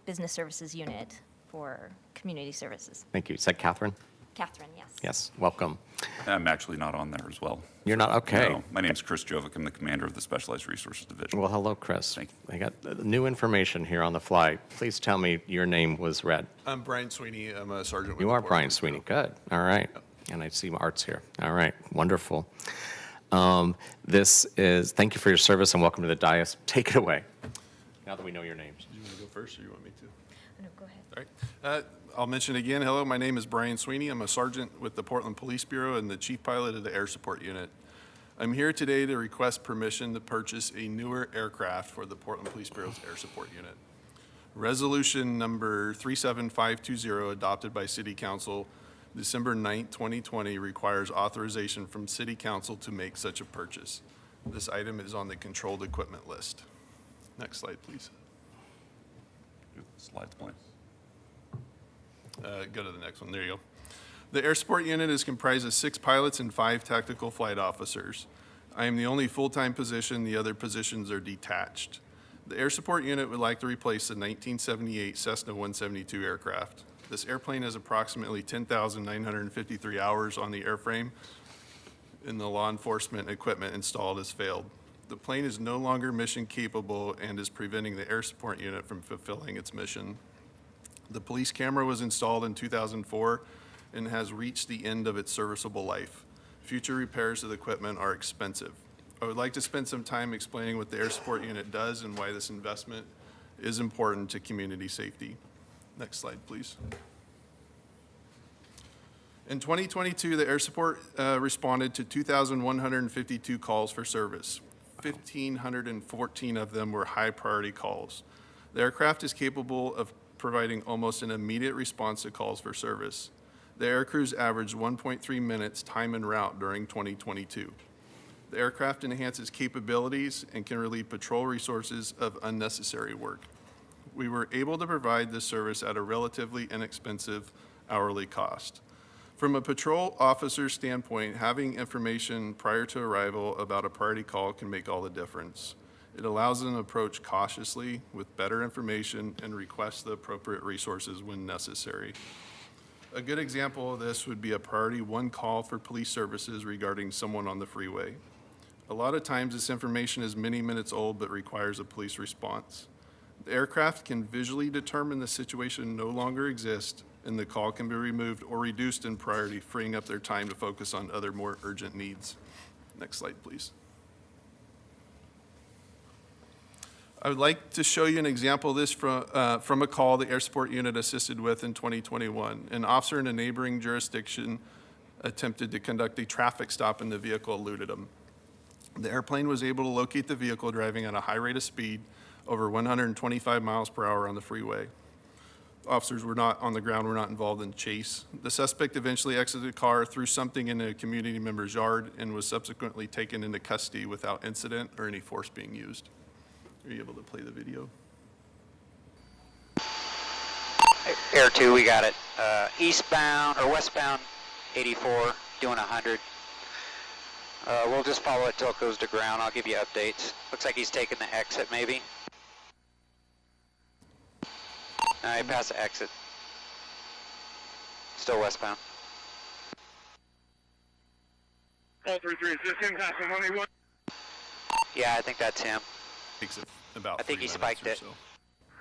Business Services Unit for Community Services. Thank you. You said Catherine? Catherine, yes. Yes, welcome. I'm actually not on there as well. You're not? Okay. No, my name's Chris Jovic. I'm the commander of the Specialized Resources Division. Well, hello, Chris. Thank you. I got new information here on the fly. Please tell me your name was read. I'm Brian Sweeney. I'm a sergeant. You are Brian Sweeney. Good. All right. And I see Art's here. All right. Wonderful. Thank you for your service and welcome to the dais. Take it away, now that we know your names. Do you want to go first or you want me to? No, go ahead. All right. I'll mention again, hello, my name is Brian Sweeney. I'm a sergeant with the Portland Police Bureau and the chief pilot of the Air Support Unit. I'm here today to request permission to purchase a newer aircraft for the Portland Police Bureau's Air Support Unit. Resolution number 37520, adopted by City Council December 9th, 2020, requires authorization from City Council to make such a purchase. This item is on the controlled equipment list. Next slide, please. Slides, please. Go to the next one. There you go. The Air Support Unit is comprised of 6 pilots and 5 tactical flight officers. I am the only full-time position. The other positions are detached. The Air Support Unit would like to replace the 1978 Cessna 172 aircraft. This airplane has approximately 10,953 hours on the airframe, and the law enforcement equipment installed has failed. The plane is no longer mission capable and is preventing the Air Support Unit from fulfilling its mission. The police camera was installed in 2004 and has reached the end of its serviceable life. Future repairs of the equipment are expensive. I would like to spend some time explaining what the Air Support Unit does and why this investment is important to community safety. Next slide, please. In 2022, the Air Support responded to 2,152 calls for service. 1,514 of them were high priority calls. The aircraft is capable of providing almost an immediate response to calls for service. The air crews averaged 1.3 minutes time en route during 2022. The aircraft enhances capabilities and can relieve patrol resources of unnecessary work. We were able to provide this service at a relatively inexpensive hourly cost. From a patrol officer's standpoint, having information prior to arrival about a priority call can make all the difference. It allows them to approach cautiously with better information and request the appropriate resources when necessary. A good example of this would be a priority 1 call for police services regarding someone on the freeway. A lot of times this information is many minutes old but requires a police response. The aircraft can visually determine the situation no longer exists and the call can be removed or reduced in priority, freeing up their time to focus on other more urgent needs. Next slide, please. I would like to show you an example of this from a call the Air Support Unit assisted with in 2021. An officer in a neighboring jurisdiction attempted to conduct a traffic stop and the vehicle eluded him. The airplane was able to locate the vehicle driving at a high rate of speed over 125 miles per hour on the freeway. Officers were not on the ground, were not involved in the chase. The suspect eventually exited the car, threw something in a community member's yard, and was subsequently taken into custody without incident or any force being used. Are you able to play the video? Air 2, we got it. Eastbound or westbound 84, doing 100. We'll just follow it till it goes to ground. I'll give you updates. Looks like he's taking the exit maybe. He passed the exit. Still westbound. All 3-3, is this him passing 181? Yeah, I think that's him. Takes it about I think he 3 minutes spiked or it. so.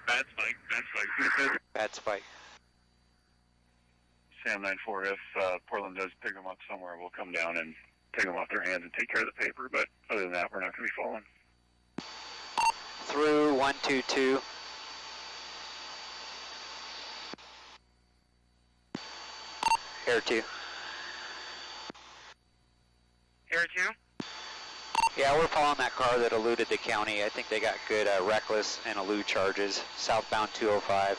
Bad spike, bad spike. Bad spike. Sam 94, if Portland does pick them up somewhere, we'll come down and take them off their hands and take care of the paper, but other than that, we're not going to be following. Through 122. Air 2. Air 2? Yeah, we're following that car that eluded the county. I think they got good reckless and elude charges. Southbound 205.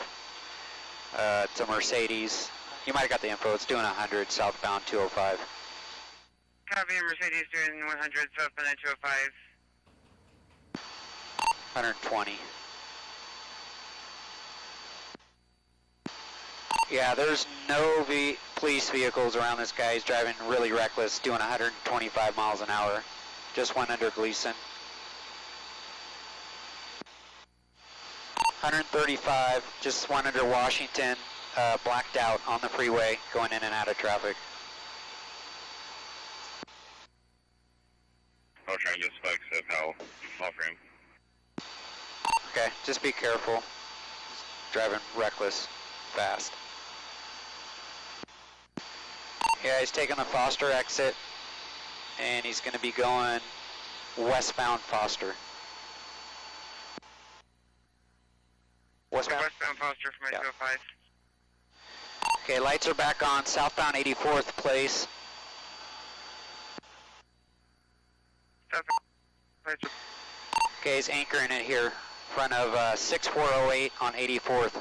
It's a Mercedes. You might have got the info. It's doing 100 southbound 205. Copy, Mercedes doing 100 southbound 205. 120. Yeah, there's no police vehicles around this guy. He's driving really reckless, doing 125 miles an hour. Just went under Gleason. 135, just went under Washington, blacked out on the freeway, going in and out of traffic. I'll try and get spikes of how off ramp. Okay, just be careful. Driving reckless, fast. Yeah, he's taking the Foster exit, and he's going to be going westbound Foster. Westbound? Westbound Foster from 205. Okay, lights are back on, southbound 84th Place. Okay, he's anchoring it here, front of 6408 on 84th.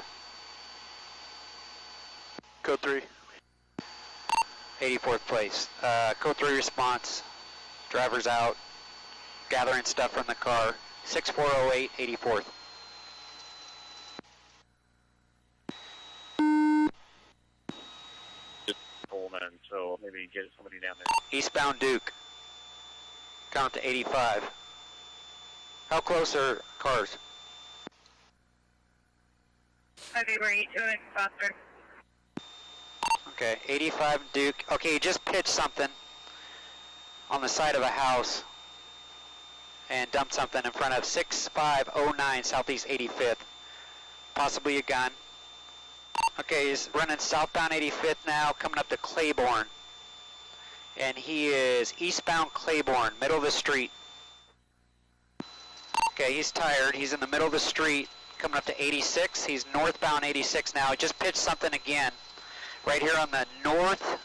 Code 3. 84th Place. Code 3 response. Driver's out. Gathering stuff from the car. 6408, 84th. Pullman, so maybe get somebody down there. Eastbound Duke. Count to 85. How close are cars? I think we're doing Foster. Okay, 85 Duke. Okay, he just pitched something on the side of a house and dumped something in front of 6509 Southeast 85th. Possibly a gun. Okay, he's running southbound 85th now, coming up to Claiborne. And he is eastbound Claiborne, middle of the street. Okay, he's tired. He's in the middle of the street, coming up to 86. He's northbound 86 now. He just pitched something again. Right here on the northwest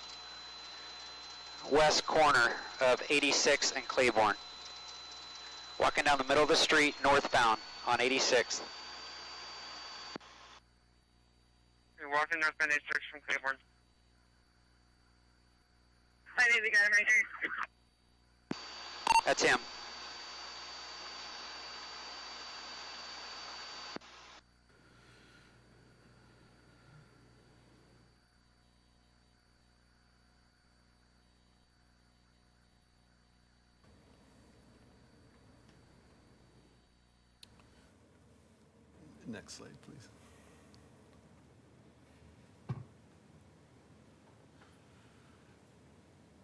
corner of 86 and Claiborne. Walking down the middle of the street, northbound on 86. You're walking northbound 86 from Claiborne. I think we got him right there. That's him. Next slide, please.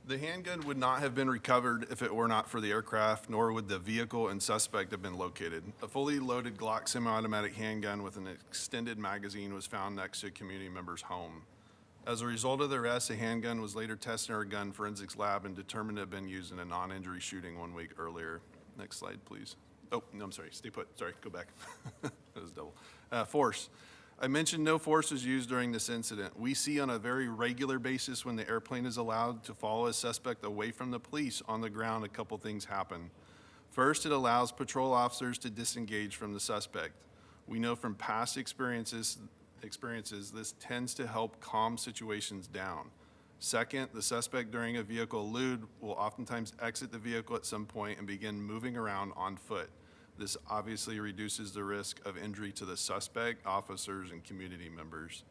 The handgun would not have been recovered if it were not for the aircraft, nor would the vehicle and suspect have been located. A fully loaded Glock semi-automatic handgun with an extended magazine was found next to a community member's home. As a result of the arrest, a handgun was later tested in our gun forensics lab and determined to have been used in a non-injury shooting 1 week earlier. Next slide, please. Oh, no, I'm sorry, stay put, sorry, go back. That was double. Force. I mentioned no force was used during this incident. We see on a very regular basis when the airplane is allowed to follow a suspect away from the police on the ground, a couple things happen. First, it allows patrol officers to disengage from the suspect. We know from past experiences this tends to help calm situations down. Second, the suspect during a vehicle elude will oftentimes exit the vehicle at some point and begin moving around on foot. This obviously reduces the risk of injury to the suspect, officers, and community members.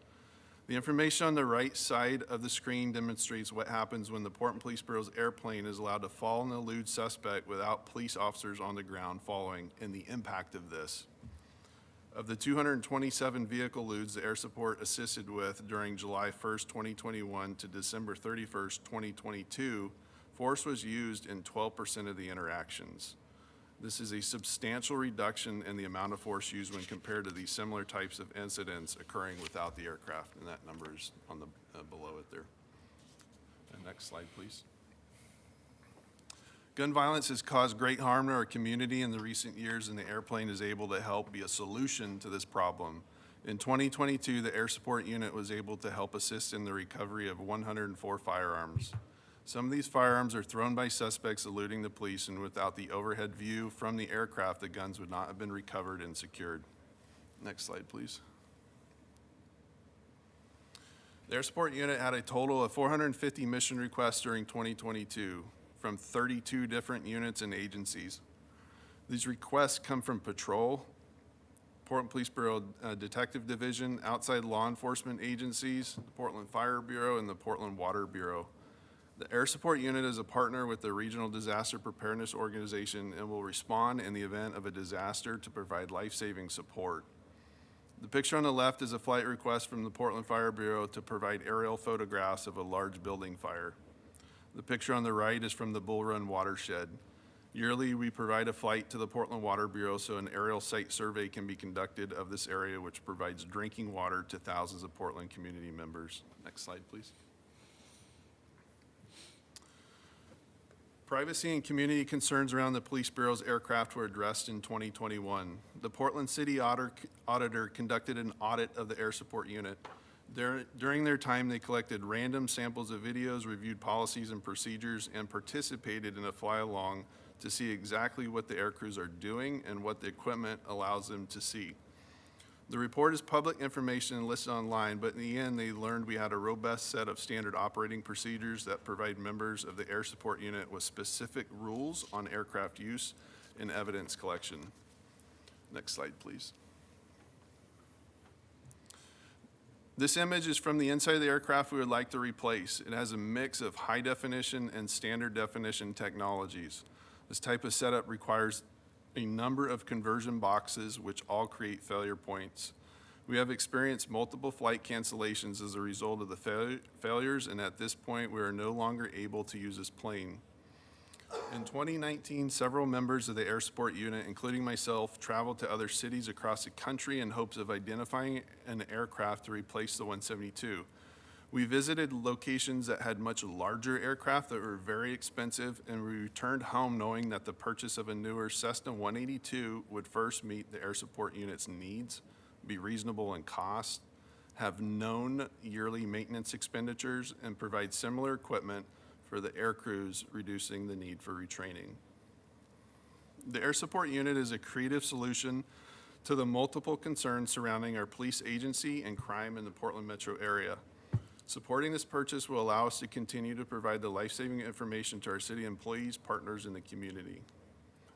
The information on the right side of the screen demonstrates what happens when the Portland Police Bureau's airplane is allowed to follow an elude suspect without police officers on the ground following, and the impact of this. Of the 227 vehicle eludes the air support assisted with during July 1st, 2021 to December 31st, 2022, force was used in 12% of the interactions. This is a substantial reduction in the amount of force used when compared to these similar types of incidents occurring without the aircraft, and that number is on the below it there. And next slide, please. Gun violence has caused great harm to our community in the recent years, and the airplane is able to help be a solution to this problem. In 2022, the Air Support Unit was able to help assist in the recovery of 104 firearms. Some of these firearms are thrown by suspects eluding the police, and without the overhead view from the aircraft, the guns would not have been recovered and secured. Next slide, please. The Air Support Unit had a total of 450 mission requests during 2022 from 32 different units and agencies. These requests come from patrol, Portland Police Bureau Detective Division, outside law enforcement agencies, the Portland Fire Bureau, and the Portland Water Bureau. The Air Support Unit is a partner with the Regional Disaster Preparedness Organization and will respond in the event of a disaster to provide life-saving support. The picture on the left is a flight request from the Portland Fire Bureau to provide aerial photographs of a large building fire. The picture on the right is from the Bull Run watershed. Yearly, we provide a flight to the Portland Water Bureau so an aerial site survey can be conducted of this area, which provides drinking water to thousands of Portland community members. Next slide, please. Privacy and community concerns around the Police Bureau's aircraft were addressed in 2021. The Portland City Auditor conducted an audit of the Air Support Unit. During their time, they collected random samples of videos, reviewed policies and procedures, and participated in a fly-along to see exactly what the air crews are doing and what the equipment allows them to see. The report is public information and listed online, but in the end, they learned we had a robust set of standard operating procedures that provide members of the Air Support Unit with specific rules on aircraft use and evidence collection. Next slide, please. This image is from the inside of the aircraft we would like to replace. It has a mix of high definition and standard definition technologies. This type of setup requires a number of conversion boxes, which all create failure points. We have experienced multiple flight cancellations as a result of the failures, and at this point, we are no longer able to use this plane. In 2019, several members of the Air Support Unit, including myself, traveled to other cities across the country in hopes of identifying an aircraft to replace the 172. We visited locations that had much larger aircraft that were very expensive, and we returned home knowing that the purchase of a newer Cessna 182 would first meet the Air Support Unit's needs, be reasonable in cost, have known yearly maintenance expenditures, and provide similar equipment for the air crews, reducing the need for retraining. The Air Support Unit is a creative solution to the multiple concerns surrounding our police agency and crime in the Portland metro area. Supporting this purchase will allow us to continue to provide the life-saving information to our city employees, partners, and the community.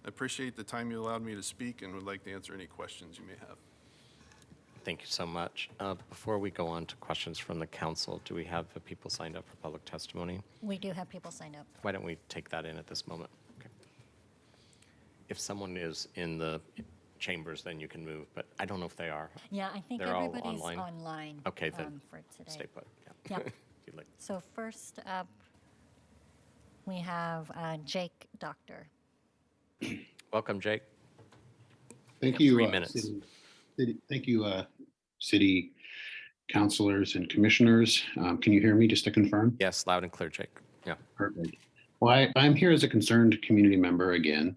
I appreciate the time you allowed me to speak and would like to answer any questions you may have. Thank you so much. Before we go on to questions from the council, do we have the people signed up for public testimony? We do have people signed up. Why don't we take that in at this moment? Okay. If someone is in the chambers, then you can move, but I don't know if they are. Yeah, I think They're all everybody's online? online Okay, then for today. stay put. Yeah. If you'd like. So first up, we have Jake Doctor. Welcome, Jake. Thank you. 3 minutes. Thank you, City counselors, and commissioners. Can you hear me, just to confirm? Yes, loud and clear, Jake. Yeah. Perfect. Well, I'm here as a concerned community member again.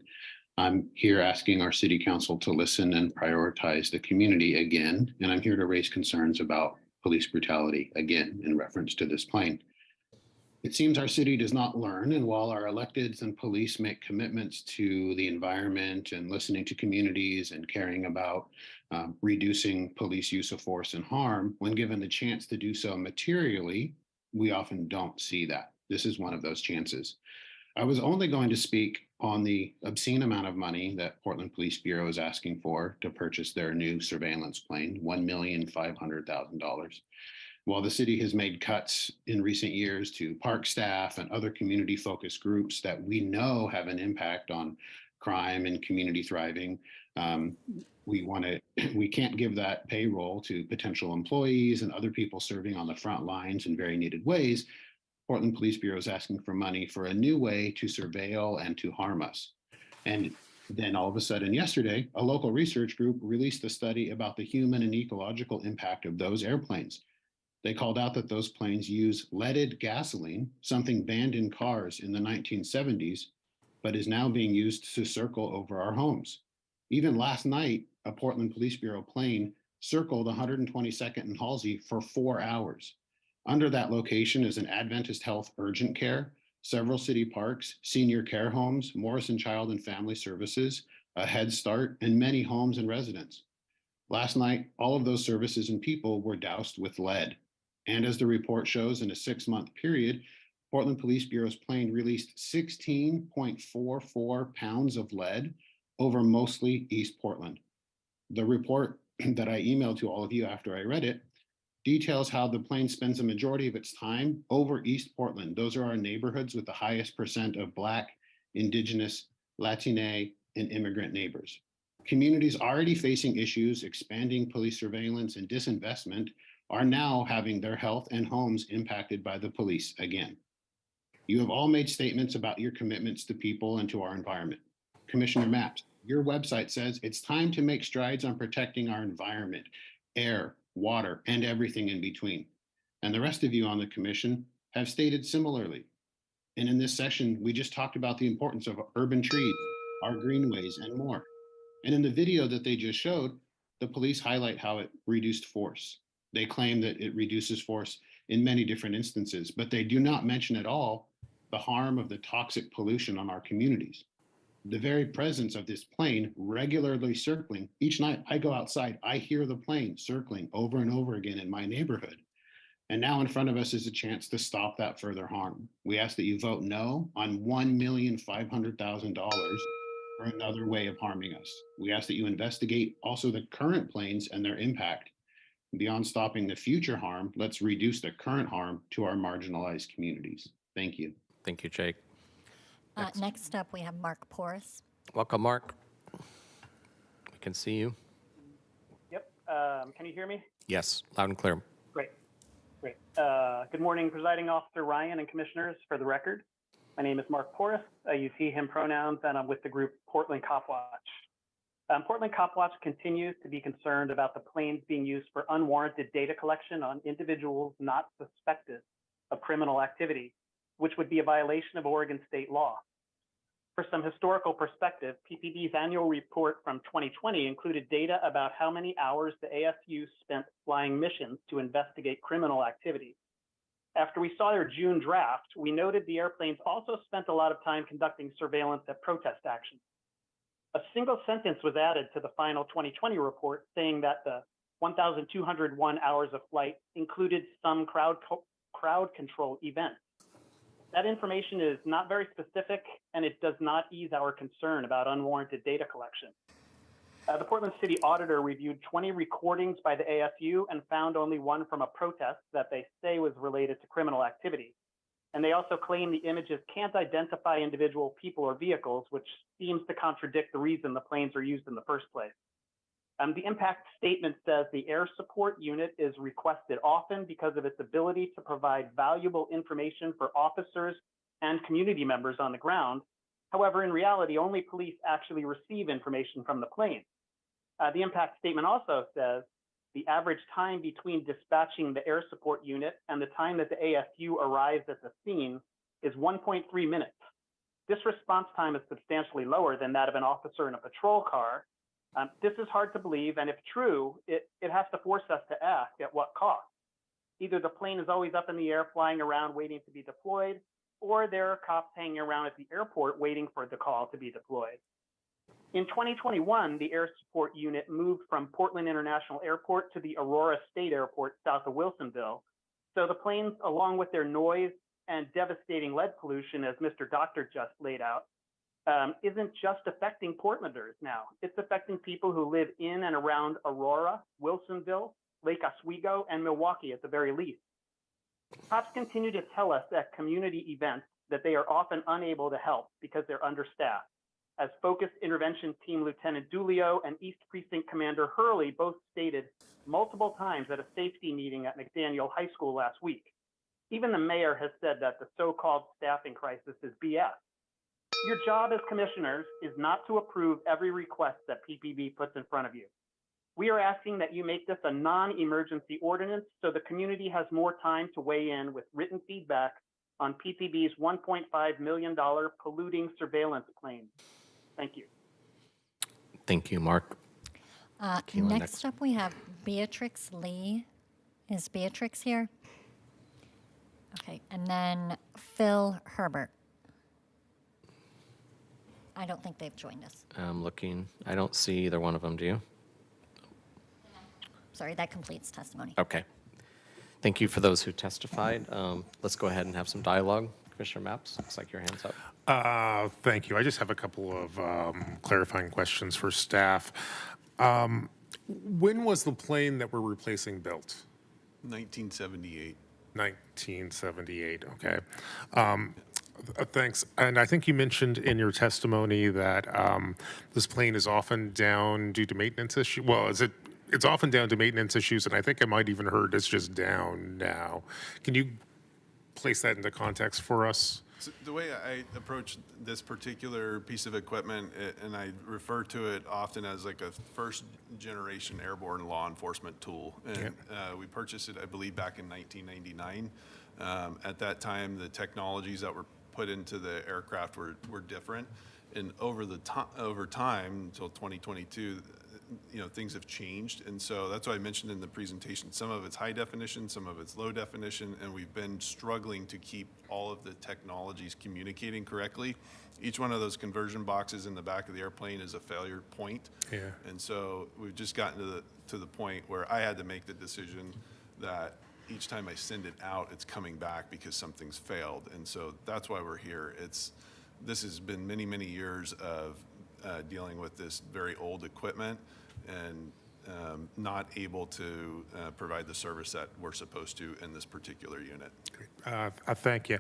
I'm here asking our city council to listen and prioritize the community again, and I'm here to raise concerns about police brutality again in reference to this plane. It seems our city does not learn, and while our electeds and police make commitments to the environment and listening to communities and caring about reducing police use of force and harm, when given the chance to do so materially, we often don't see that. This is one of those chances. I was only going to speak on the obscene amount of money that Portland Police Bureau is asking for to purchase their new surveillance plane, $1,500,000. While the city has made cuts in recent years to park staff and other community-focused groups that we know have an impact on crime and community thriving, we can't give that payroll to potential employees and other people serving on the front lines in very needed ways. Portland Police Bureau is asking for money for a new way to surveil and to harm us. And then all of a sudden yesterday, a local research group released a study about the human and ecological impact of those airplanes. They called out that those planes use leaded gasoline, something banned in cars in the 1970s, but is now being used to circle over our homes. Even last night, a Portland Police Bureau plane circled 122nd and Halsey for 4 hours. Under that location is an Adventist Health urgent care, several city parks, senior care homes, Morrison Child and Family Services, a Head Start, and many homes and residents. Last night, all of those services and people were doused with lead. And as the report shows, in a 6-month period, Portland Police Bureau's plane released 16.44 pounds of lead over mostly East Portland. The report that I emailed to all of you after I read it details how the plane spends a majority of its time over East Portland. Those are our neighborhoods with the highest percent of Black, Indigenous, Latine, and immigrant neighbors. Communities already facing issues, expanding police surveillance and disinvestment, are now having their health and homes impacted by the police again. You have all made statements about your commitments to people and to our environment. Commissioner Maps, your website says it's time to make strides on protecting our environment, air, water, and everything in between. And the rest of you on the commission have stated similarly. And in this session, we just talked about the importance of urban trees, our greenways, and more. And in the video that they just showed, the police highlight how it reduced force. They claim that it reduces force in many different instances, but they do not mention at all the harm of the toxic pollution on our communities. The very presence of this plane regularly circling, each night I go outside, I hear the plane circling over and over again in my neighborhood. And now in front of us is a chance to stop that further harm. We ask that you vote no on $1,500,000 for another way of harming us. We ask that you investigate also the current planes and their impact. Beyond stopping the future harm, let's reduce the current harm to our marginalized communities. Thank you. Thank you, Jake. Next up, we have Mark Porras. Welcome, Mark. We can see you. Yep. Can you hear me? Yes, loud and clear. Great. Good morning, Presiding Officer Ryan and Commissioners. For the record, my name is Mark Porras. I use he, him pronouns, and I'm with the group Portland Cop Watch. Portland Cop Watch continues to be concerned about the planes being used for unwarranted data collection on individuals not suspected of criminal activity, which would be a violation of Oregon state law. For some historical perspective, PPD's annual report from 2020 included data about how many hours the ASU spent flying missions to investigate criminal activity. After we saw their June draft, we noted the airplanes also spent a lot of time conducting surveillance at protest actions. A single sentence was added to the final 2020 report saying that the 1,201 hours of flight included some crowd control events. That information is not very specific, and it does not ease our concern about unwarranted data collection. The Portland City Auditor reviewed 20 recordings by the ASU and found only one from a protest that they say was related to criminal activity. And they also claim the images can't identify individual people or vehicles, which seems to contradict the reason the planes are used in the first place. The impact statement says the air support unit is requested often because of its ability to provide valuable information for officers and community members on the ground. However, in reality, only police actually receive information from the plane. The impact statement also says the average time between dispatching the air support unit and the time that the ASU arrives at the scene is 1.3 minutes. This response time is substantially lower than that of an officer in a patrol car. This is hard to believe, and if true, it has to force us to ask at what cost. Either the plane is always up in the air flying around waiting to be deployed, or there are cops hanging around at the airport waiting for the call to be deployed. In 2021, the air support unit moved from Portland International Airport to the Aurora State Airport south of Wilsonville. So the planes, along with their noise and devastating lead pollution, as Mr. Doctor just laid out, isn't just affecting Portlanders now. It's affecting people who live in and around Aurora, Wilsonville, Lake Oswego, and Milwaukee at the very least. Cops continue to tell us at community events that they are often unable to help because they're understaffed. As Focused Intervention Team Lieutenant Dulio and East Precinct Commander Hurley both stated multiple times at a safety meeting at McDaniel High School last week. Even the mayor has said that the so-called staffing crisis is BS. Your job as commissioners is not to approve every request that PPB puts in front of you. We are asking that you make this a non-emergency ordinance so the community has more time to weigh in with written feedback on PPB's $1.5 million polluting surveillance plane. Thank you. Thank you, Mark. Next up, we have Beatrix Lee. Is Beatrix here? Okay, and then Phil Herbert. I don't think they've joined us. I'm looking. I don't see either one of them, do you? Sorry, that completes testimony. Okay. Thank you for those who testified. Let's go ahead and have some dialogue. Commissioner Mapps, looks like your hand's up. Thank you. I just have a couple of clarifying questions for staff. When was the plane that we're replacing built? 1978. 1978, okay. Thanks. And I think you mentioned in your testimony that this plane is often down due to maintenance issues. Well, it's often down to maintenance issues, and I think I might even heard it's just down now. Can you place that into context for us? So the way I approach this particular piece of equipment, and I refer to it often as like a first generation airborne law enforcement tool. And we purchased it, I believe, back in 1999. At that time, the technologies that were put into the aircraft were different. And over time, until 2022, things have changed. And so that's why I mentioned in the presentation, some of it's high definition, some of it's low definition, and we've been struggling to keep all of the technologies communicating correctly. Each one of those conversion boxes in the back of the airplane is a failure point. Yeah. And so we've just gotten to the point where I had to make the decision that each time I send it out, it's coming back because something's failed. And so that's why we're here. This has been many, many years of dealing with this very old equipment and not able to provide the service that we're supposed to in this particular unit. Thank you.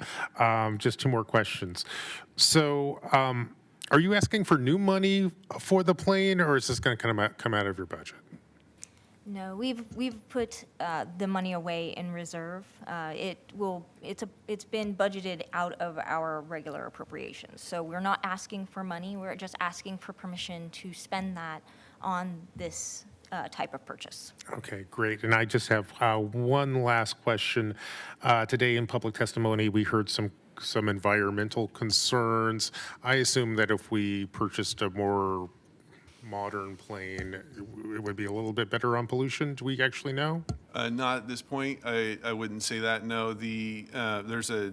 Just two more questions. So are you asking for new money for the plane, or is this going to come out of your budget? No, we've put the money away in reserve. It's been budgeted out of our regular appropriations. So we're not asking for money. We're just asking for permission to spend that on this type of purchase. Okay, great. And I just have one last question. Today in public testimony, we heard some environmental concerns. I assume that if we purchased a more modern plane, it would be a little bit better on pollution. Do we actually know? Not at this point. I wouldn't say that, no. There's a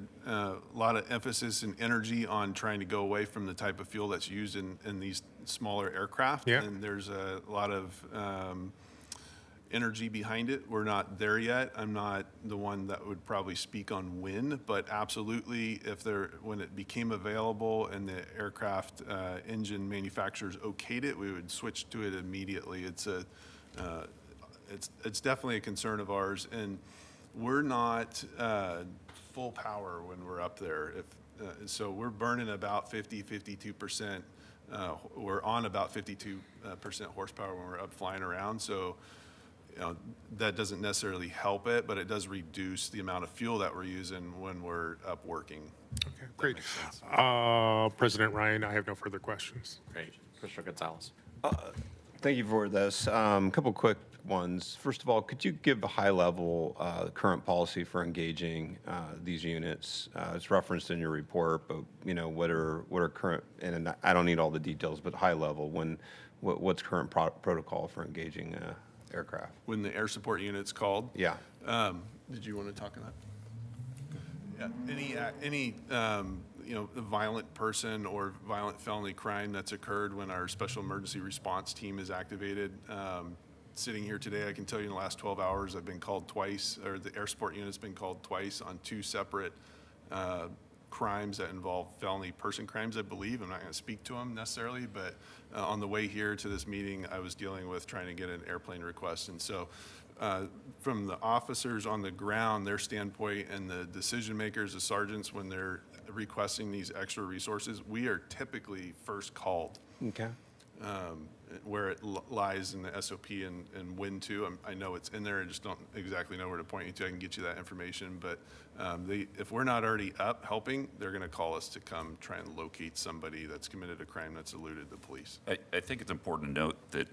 lot of emphasis and energy on trying to go away from the type of fuel that's used in these smaller aircraft. Yeah. And there's a lot of energy behind it. We're not there yet. I'm not the one that would probably speak on when, but absolutely, when it became available and the aircraft engine manufacturers okayed it, we would switch to it immediately. It's definitely a concern of ours, and we're not full power when we're up there. So we're burning about 52%. We're on about 52% horsepower when we're up flying around. So that doesn't necessarily help it, but it does reduce the amount of fuel that we're using when we're up working. Okay, great. President Ryan, I have no further questions. Great. Commissioner Gonzalez. Thank you for this. A couple quick ones. First of all, could you give a high-level current policy for engaging these units? It's referenced in your report, but what are current? And I don't need all the details, but high level. What's current protocol for engaging aircraft? When the air support unit's called? Yeah. Did you want to talk on that? Yeah. Any violent person or violent felony crime that's occurred when our special emergency response team is activated. Sitting here today, I can tell you in the last 12 hours, I've been called twice, or the air support unit's been called twice on 2 separate crimes that involve felony person crimes, I believe. I'm not going to speak to them necessarily, but on the way here to this meeting, I was dealing with trying to get an airplane request. And so from the officers on the ground, their standpoint, and the decision makers, the sergeants, when they're requesting these extra resources, we are typically first called. Okay. Where it lies in the SOP and when to. I know it's in there, I just don't exactly know where to point you to. I can get you that information, but if we're not already up helping, they're going to call us to come try and locate somebody that's committed a crime that's eluded the police. I think it's important to note that,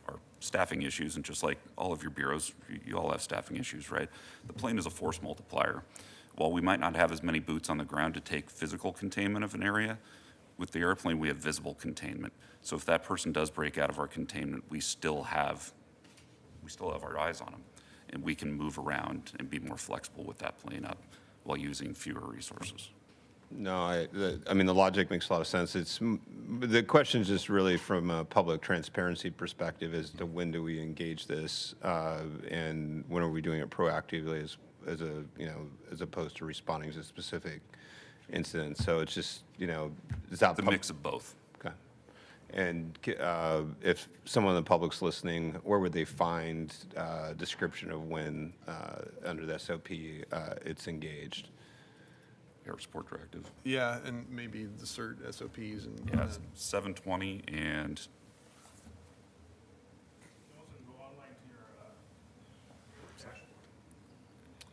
our staffing issues, and just like all of your bureaus, you all have staffing issues, right? The plane is a force multiplier. While we might not have as many boots on the ground to take physical containment of an area, with the airplane, we have visible containment. So if that person does break out of our containment, we still have our eyes on them, and we can move around and be more flexible with that plane up while using fewer resources. No, I mean, the logic makes a lot of sense. The question is just really from a public transparency perspective as to when do we engage this, and when are we doing it proactively as opposed to responding to specific incidents. So it's just, is that the mix of both. Okay. And if someone in the public's listening, where would they find a description of when, under the SOP, it's engaged? Air Support Directive. Yeah, and maybe the CERT SOPs and. Yeah, 720 and.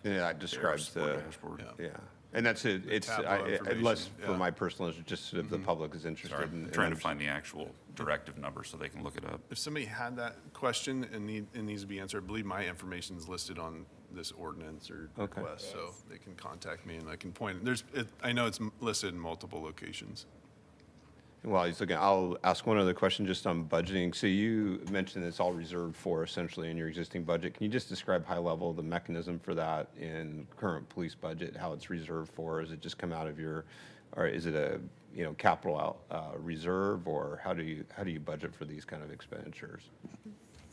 Yeah, it describes the dashboard. Yeah, and that's it. It's unless for yeah. my personal interest, just if the public is interested. Sorry, in trying to find the actual directive number so they can look it up. If somebody had that question and needs to be answered, I believe my information is listed on this ordinance or request, so they can contact me and I can point. I know it's listed in multiple locations. While he's looking, I'll ask one other question just on budgeting. So you mentioned it's all reserved for essentially in your existing budget. Can you just describe high level the mechanism for that in current police budget, how it's reserved for? Does it just come out of or is it a capital reserve, or how do you budget for these kind of expenditures?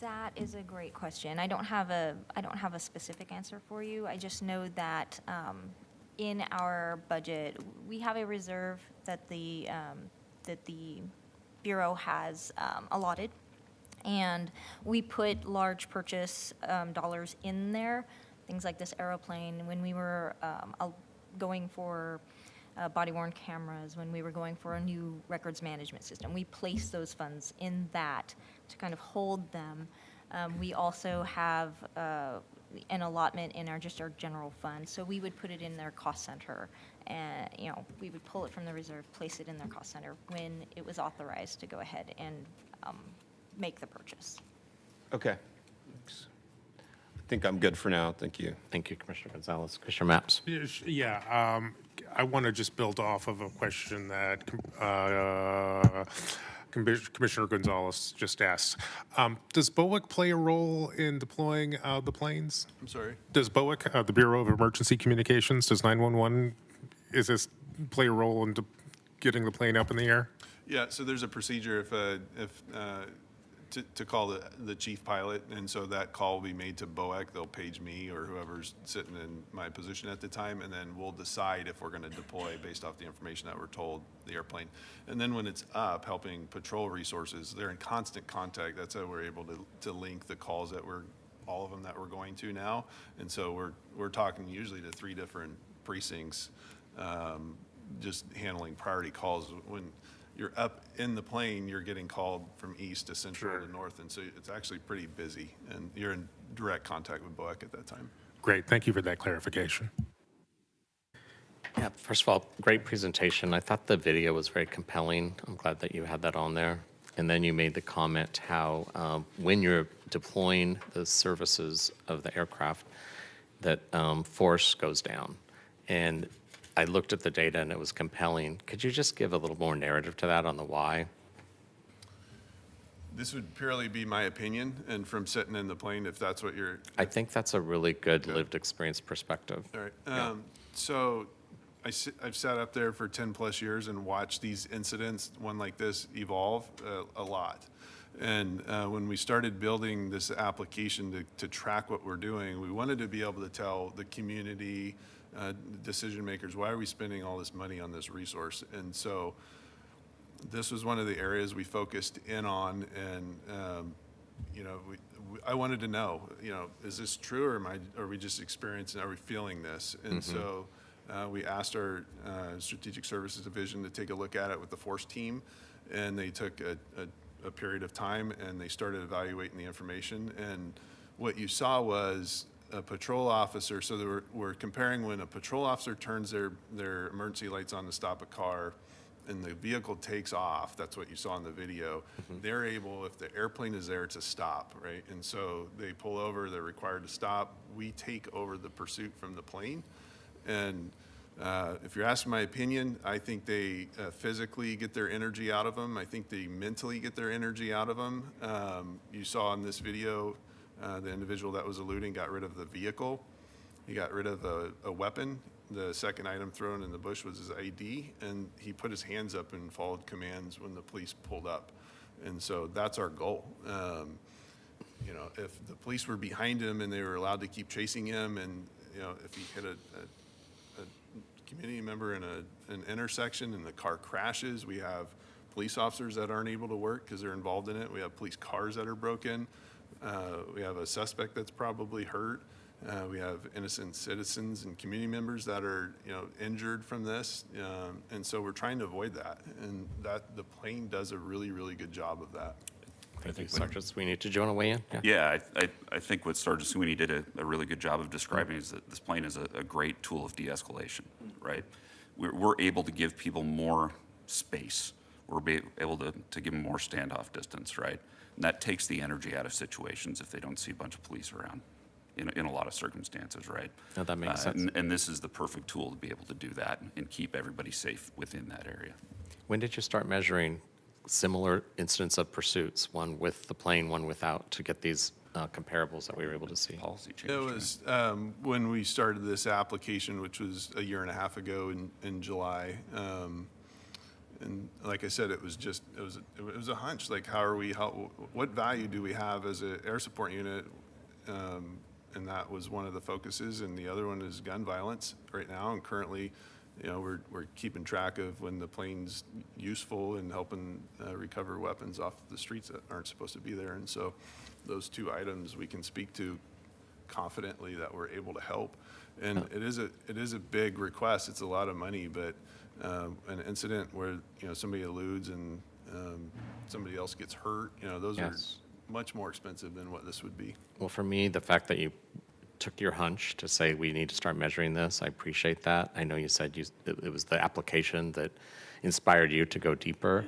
That is a great question. I don't have a specific answer for you. I just know that in our budget, we have a reserve that the Bureau has allotted, and we put large purchase dollars in there, things like this aeroplane. When we were going for body-worn cameras, when we were going for a new records management system, we placed those funds in that to kind of hold them. We also have an allotment in our general fund, so we would put it in their cost center, and we would pull it from the reserve, place it in their cost center when it was authorized to go ahead and make the purchase. Okay. Thanks. I think I'm good for now. Thank you. Thank you, Commissioner Gonzalez. Commissioner Maps. Yeah, I want to just build off of a question that Commissioner Gonzalez just asked. Does BOEC play a role in deploying the planes? I'm sorry? Does BOEC, the Bureau of Emergency Communications, does 911, play a role in getting the plane up in the air? Yeah, so there's a procedure to call the chief pilot, and so that call will be made to BOEC. They'll page me or whoever's sitting in my position at the time, and then we'll decide if we're going to deploy based off the information that we're told, the airplane. And then when it's up, helping patrol resources, they're in constant contact. That's how we're able to link the calls all of them that we're going to now. And so we're talking usually to 3 different precincts, just handling priority calls. When you're up in the plane, you're getting called from east to central to north, and so it's actually pretty busy, and you're in direct contact with BOEC at that time. Great, thank you for that clarification. Yeah, first of all, great presentation. I thought the video was very compelling. I'm glad that you had that on there. And then you made the comment how when you're deploying the services of the aircraft, that force goes down. And I looked at the data and it was compelling. Could you just give a little more narrative to that on the why? This would purely be my opinion, and from sitting in the plane, if that's what you're. I think that's a really good lived experience perspective. All right. So I've sat up there for 10 plus years and watched these incidents, one like this, evolve a lot. And when we started building this application to track what we're doing, we wanted to be able to tell the community, decision makers, why are we spending all this money on this resource? And so this was one of the areas we focused in on, and I wanted to know, is this true, or are we just experiencing, are we feeling this? And so we asked our Strategic Services Division to take a look at it with the Force team, and they took a period of time and they started evaluating the information. And what you saw was a patrol officer, so we're comparing when a patrol officer turns their emergency lights on to stop a car and the vehicle takes off, that's what you saw in the video, they're able, if the airplane is there, to stop, right? And so they pull over, they're required to stop. We take over the pursuit from the plane. And if you're asking my opinion, I think they physically get their energy out of them. I think they mentally get their energy out of them. You saw in this video, the individual that was eluding got rid of the vehicle. He got rid of a weapon. The second item thrown in the bush was his ID, and he put his hands up and followed commands when the police pulled up. And so that's our goal. If the police were behind him and they were allowed to keep chasing him, and if he hit a community member in an intersection and the car crashes, we have police officers that aren't able to work because they're involved in it. We have police cars that are broken. We have a suspect that's probably hurt. We have innocent citizens and community members that are, injured from this, and so we're trying to avoid that. And that the plane does a really, really good job of that. I think Sergeant Sweeney, did you want to weigh in? Yeah, I think what Sergeant Sweeney did a really good job of describing is that this plane is a great tool of de-escalation, right? We're able to give people more space. We're able to give them more standoff distance, right? And that takes the energy out of situations if they don't see a bunch of police around. In a lot of circumstances, right? No, that makes sense. And this is the perfect tool to be able to do that and keep everybody safe within that area. When did you start measuring similar incidents of pursuits, one with the plane, one without, to get these comparables that we were able to see? Policy change. It was when we started this application, which was a year and a half ago in July. And like I said, it was a hunch. Like, what value do we have as an air support unit? And that was one of the focuses, and the other one is gun violence right now. And currently, we're keeping track of when the plane's useful in helping recover weapons off the streets that aren't supposed to be there. And so those two items we can speak to confidently that we're able to help. And it is a big request. It's a lot of money, but an incident where somebody eludes and somebody else gets hurt, those are much more expensive than what this would be. Well, for me, the fact that you took your hunch to say we need to start measuring this, I appreciate that. I know you said it was the application that inspired you to go deeper.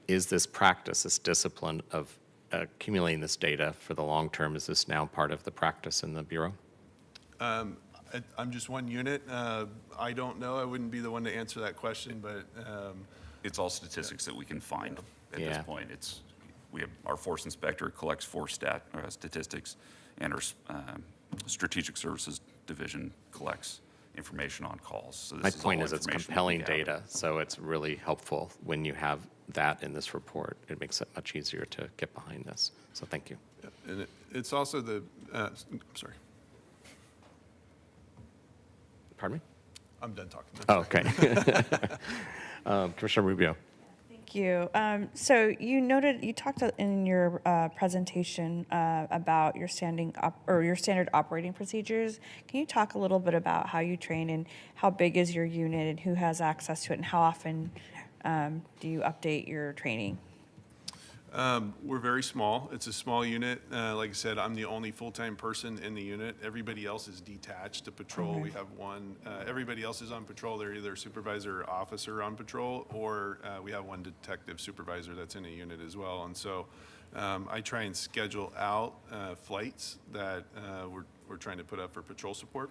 Is this practice, this discipline of accumulating this data for the long term, is this now part of the practice in the Bureau? I'm just one unit. I don't know. I wouldn't be the one to answer that question, but it's all statistics that we can find at this point. We have our force inspector collects force statistics, and our Strategic Services Division collects information on calls. So My point is it's compelling data, so it's really helpful when you have that in this report. It makes it much easier to get behind this. So thank you. Yeah, and it's also the, sorry. Pardon me? I'm done talking. Oh, okay. Commissioner Rubio. Thank you. So you talked in your presentation about your standard operating procedures. Can you talk a little bit about how you train and how big is your unit and who has access to it, and how often do you update your training? We're very small. It's a small unit. Like I said, I'm the only full-time person in the unit. Everybody else is detached to patrol. Okay. We have one. Everybody else is on patrol. They're either supervisor or officer on patrol, or we have one detective supervisor that's in a unit as well. And so I try and schedule out flights that we're trying to put up for patrol support.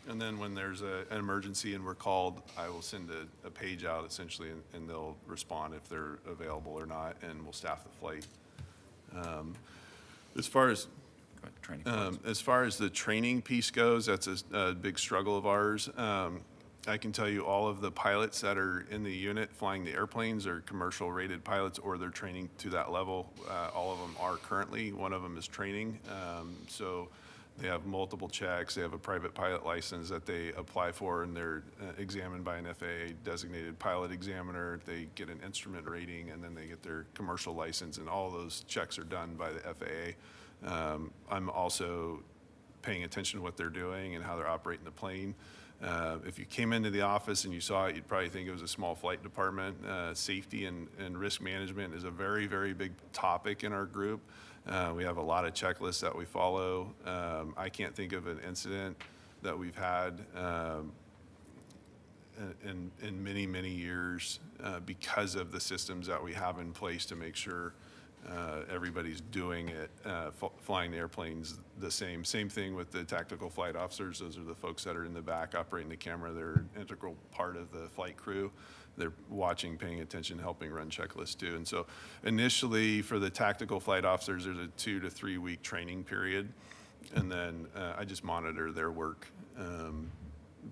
And then when there's an emergency and we're called, I will send a page out essentially, and they'll respond if they're available or not, and we'll staff the flight. As far as the training piece goes, that's a big struggle of ours. I can tell you all of the pilots that are in the unit flying the airplanes are commercial rated pilots, or they're training to that level. All of them are currently. One of them is training. So they have multiple checks. They have a private pilot license that they apply for, and they're examined by an FAA designated pilot examiner. They get an instrument rating, and then they get their commercial license, and all those checks are done by the FAA. I'm also paying attention to what they're doing and how they're operating the plane. If you came into the office and you saw it, you'd probably think it was a small flight department. Safety and risk management is a very, very big topic in our group. We have a lot of checklists that we follow. I can't think of an incident that we've had in many, many years because of the systems that we have in place to make sure everybody's doing it, flying the airplanes the same. Same thing with the tactical flight officers. Those are the folks that are in the back operating the camera. They're an integral part of the flight crew. They're watching, paying attention, helping run checklists too. And so initially for the tactical flight officers, there's a 2 to 3 week training period. And then I just monitor their work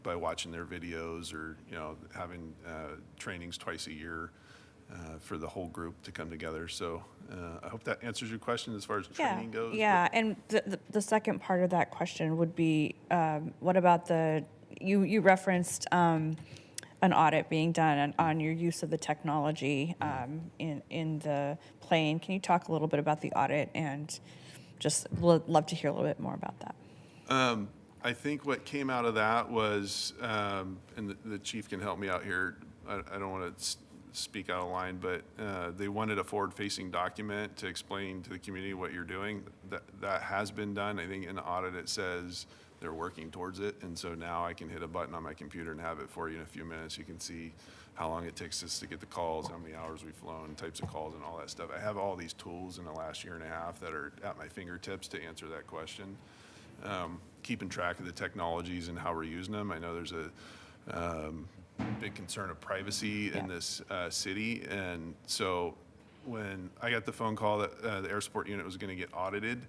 by watching their videos, or, having trainings twice a year for the whole group to come together. So I hope that answers your question as far as training goes. Yeah, and the second part of that question would be, what about you referenced an audit being done on your use of the technology in the plane. Can you talk a little bit about the audit, and just love to hear a little bit more about that? I think what came out of that was, and the chief can help me out here, I don't want to speak out of line, but they wanted a forward-facing document to explain to the community what you're doing. That has been done. I think in the audit it says they're working towards it, and so now I can hit a button on my computer and have it for you in a few minutes. You can see how long it takes us to get the calls, how many hours we've flown, types of calls, and all that stuff. I have all these tools in the last year and a half that are at my fingertips to answer that question. Keeping track of the technologies and how we're using them. I know there's a big concern of privacy in this city, and so when I got the phone call that the air support unit was going to get audited,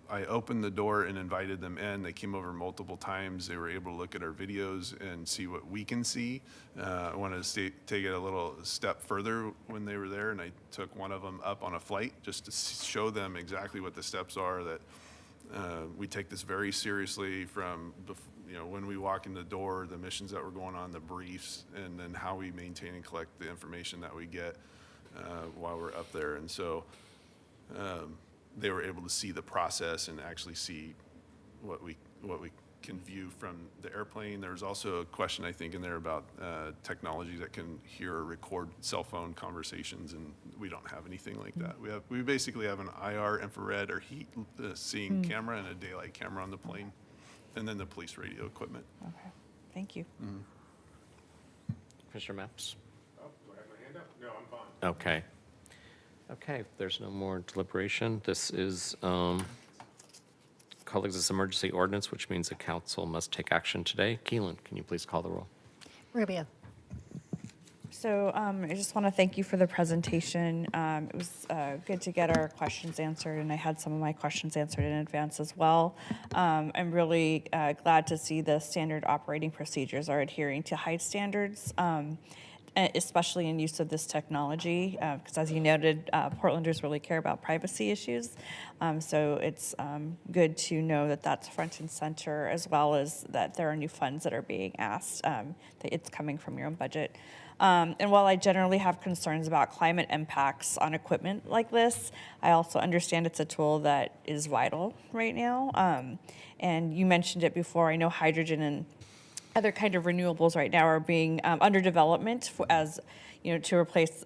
I opened the door and invited them in. They came over multiple times. They were able to look at our videos and see what we can see. I wanted to take it a little step further when they were there, and I took one of them up on a flight just to show them exactly what the steps are, that we take this very seriously from when we walk in the door, the missions that we're going on, the briefs, and then how we maintain and collect the information that we get while we're up there. And so they were able to see the process and actually see what we can view from the airplane. There's also a question, I think, in there about technology that can hear or record cell phone conversations, and we don't have anything like that. We basically have an IR, infrared, or heat seeing camera and a daylight camera on the plane, and then the police radio equipment. Okay, thank you. Commissioner Maps? Oh, do I have my hand up? No, I'm fine. Okay. Okay, if there's no more deliberation, this is, colleagues, this emergency ordinance, which means the council must take action today. Keelan, can you please call the roll? Rubio. So I just want to thank you for the presentation. It was good to get our questions answered, and I had some of my questions answered in advance as well. I'm really glad to see the standard operating procedures are adhering to height standards, especially in use of this technology, because as you noted, Portlanders really care about privacy issues. So it's good to know that that's front and center, as well as that there are new funds that are being asked, that it's coming from your own budget. And while I generally have concerns about climate impacts on equipment like this, I also understand it's a tool that is vital right now. And you mentioned it before. I know hydrogen and other kind of renewables right now are being under development as to replace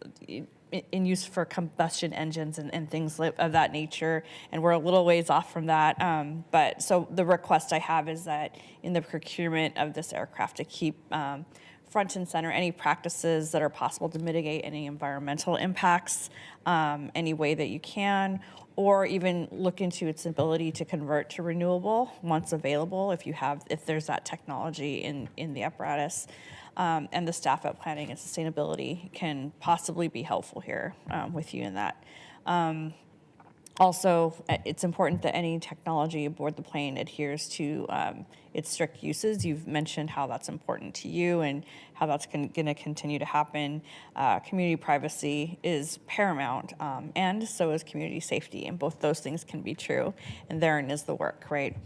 in use for combustion engines and things of that nature, and we're a little ways off from that. But so the request I have is that in the procurement of this aircraft to keep front and center any practices that are possible to mitigate any environmental impacts any way that you can, or even look into its ability to convert to renewable once available if there's that technology in the apparatus. And the staff at Planning and Sustainability can possibly be helpful here with you in that. Also, it's important that any technology aboard the plane adheres to its strict uses. You've mentioned how that's important to you and how that's going to continue to happen. Community privacy is paramount, and so is community safety, and both those things can be true, and therein is the work, right?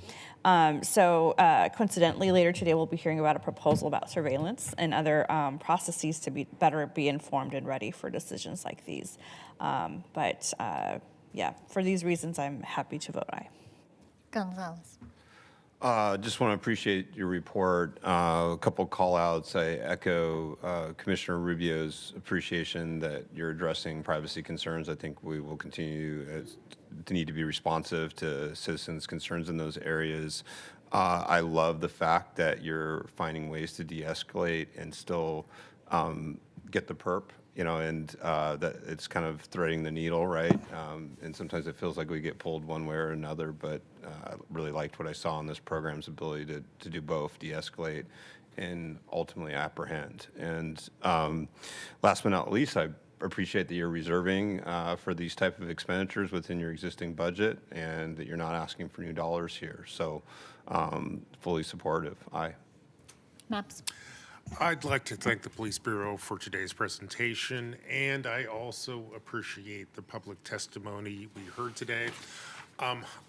Coincidentally, later today we'll be hearing about a proposal about surveillance and other processes to be informed and ready for decisions like these. Yeah, for these reasons, I'm happy to vote aye. Gonzalez. Just want to appreciate your report. A couple call outs. I echo Commissioner Rubio's appreciation that you're addressing privacy concerns. I think we will continue to need to be responsive to citizens' concerns in those areas. I love the fact that you're finding ways to de-escalate and still get the perp. And that it's kind of threading the needle, right? And sometimes it feels like we get pulled one way or another, but I really liked what I saw in this program's ability to do both, de-escalate and ultimately apprehend. And last but not least, I appreciate that you're reserving for these type of expenditures within your existing budget and that you're not asking for new dollars here. So fully supportive. Aye. Maps. I'd like to thank the Police Bureau for today's presentation, and I also appreciate the public testimony we heard today.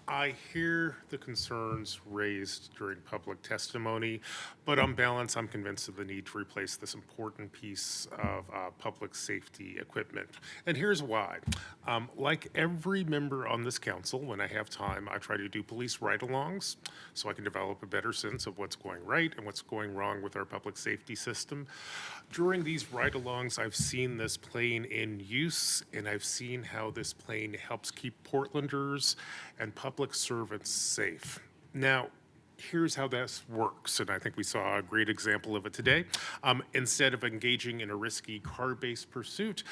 I hear the concerns raised during public testimony, but on balance, I'm convinced of the need to replace this important piece of public safety equipment. And here's why. Like every member on this council, when I have time, I try to do police ride-alongs so I can develop a better sense of what's going right and what's going wrong with our public safety system. During these ride-alongs, I've seen this plane in use, and I've seen how this plane helps keep Portlanders and public servants safe. Now, here's how this works, and I think we saw a great example of it today. Instead of engaging in a risky car-based pursuit,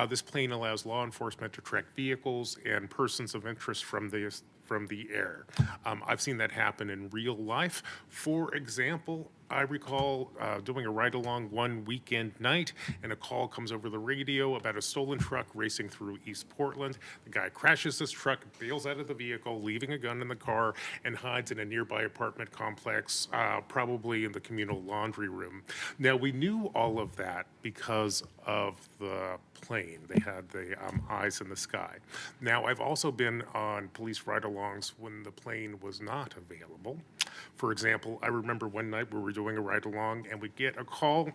this plane allows law enforcement to track vehicles and persons of interest from the air. I've seen that happen in real life. For example, I recall doing a ride-along one weekend night, and a call comes over the radio about a stolen truck racing through East Portland. The guy crashes this truck, bails out of the vehicle, leaving a gun in the car, and hides in a nearby apartment complex, probably in the communal laundry room. Now, we knew all of that because of the plane. They had the eyes in the sky. Now, I've also been on police ride-alongs when the plane was not available. For example, I remember one night we were doing a ride-along and we get a call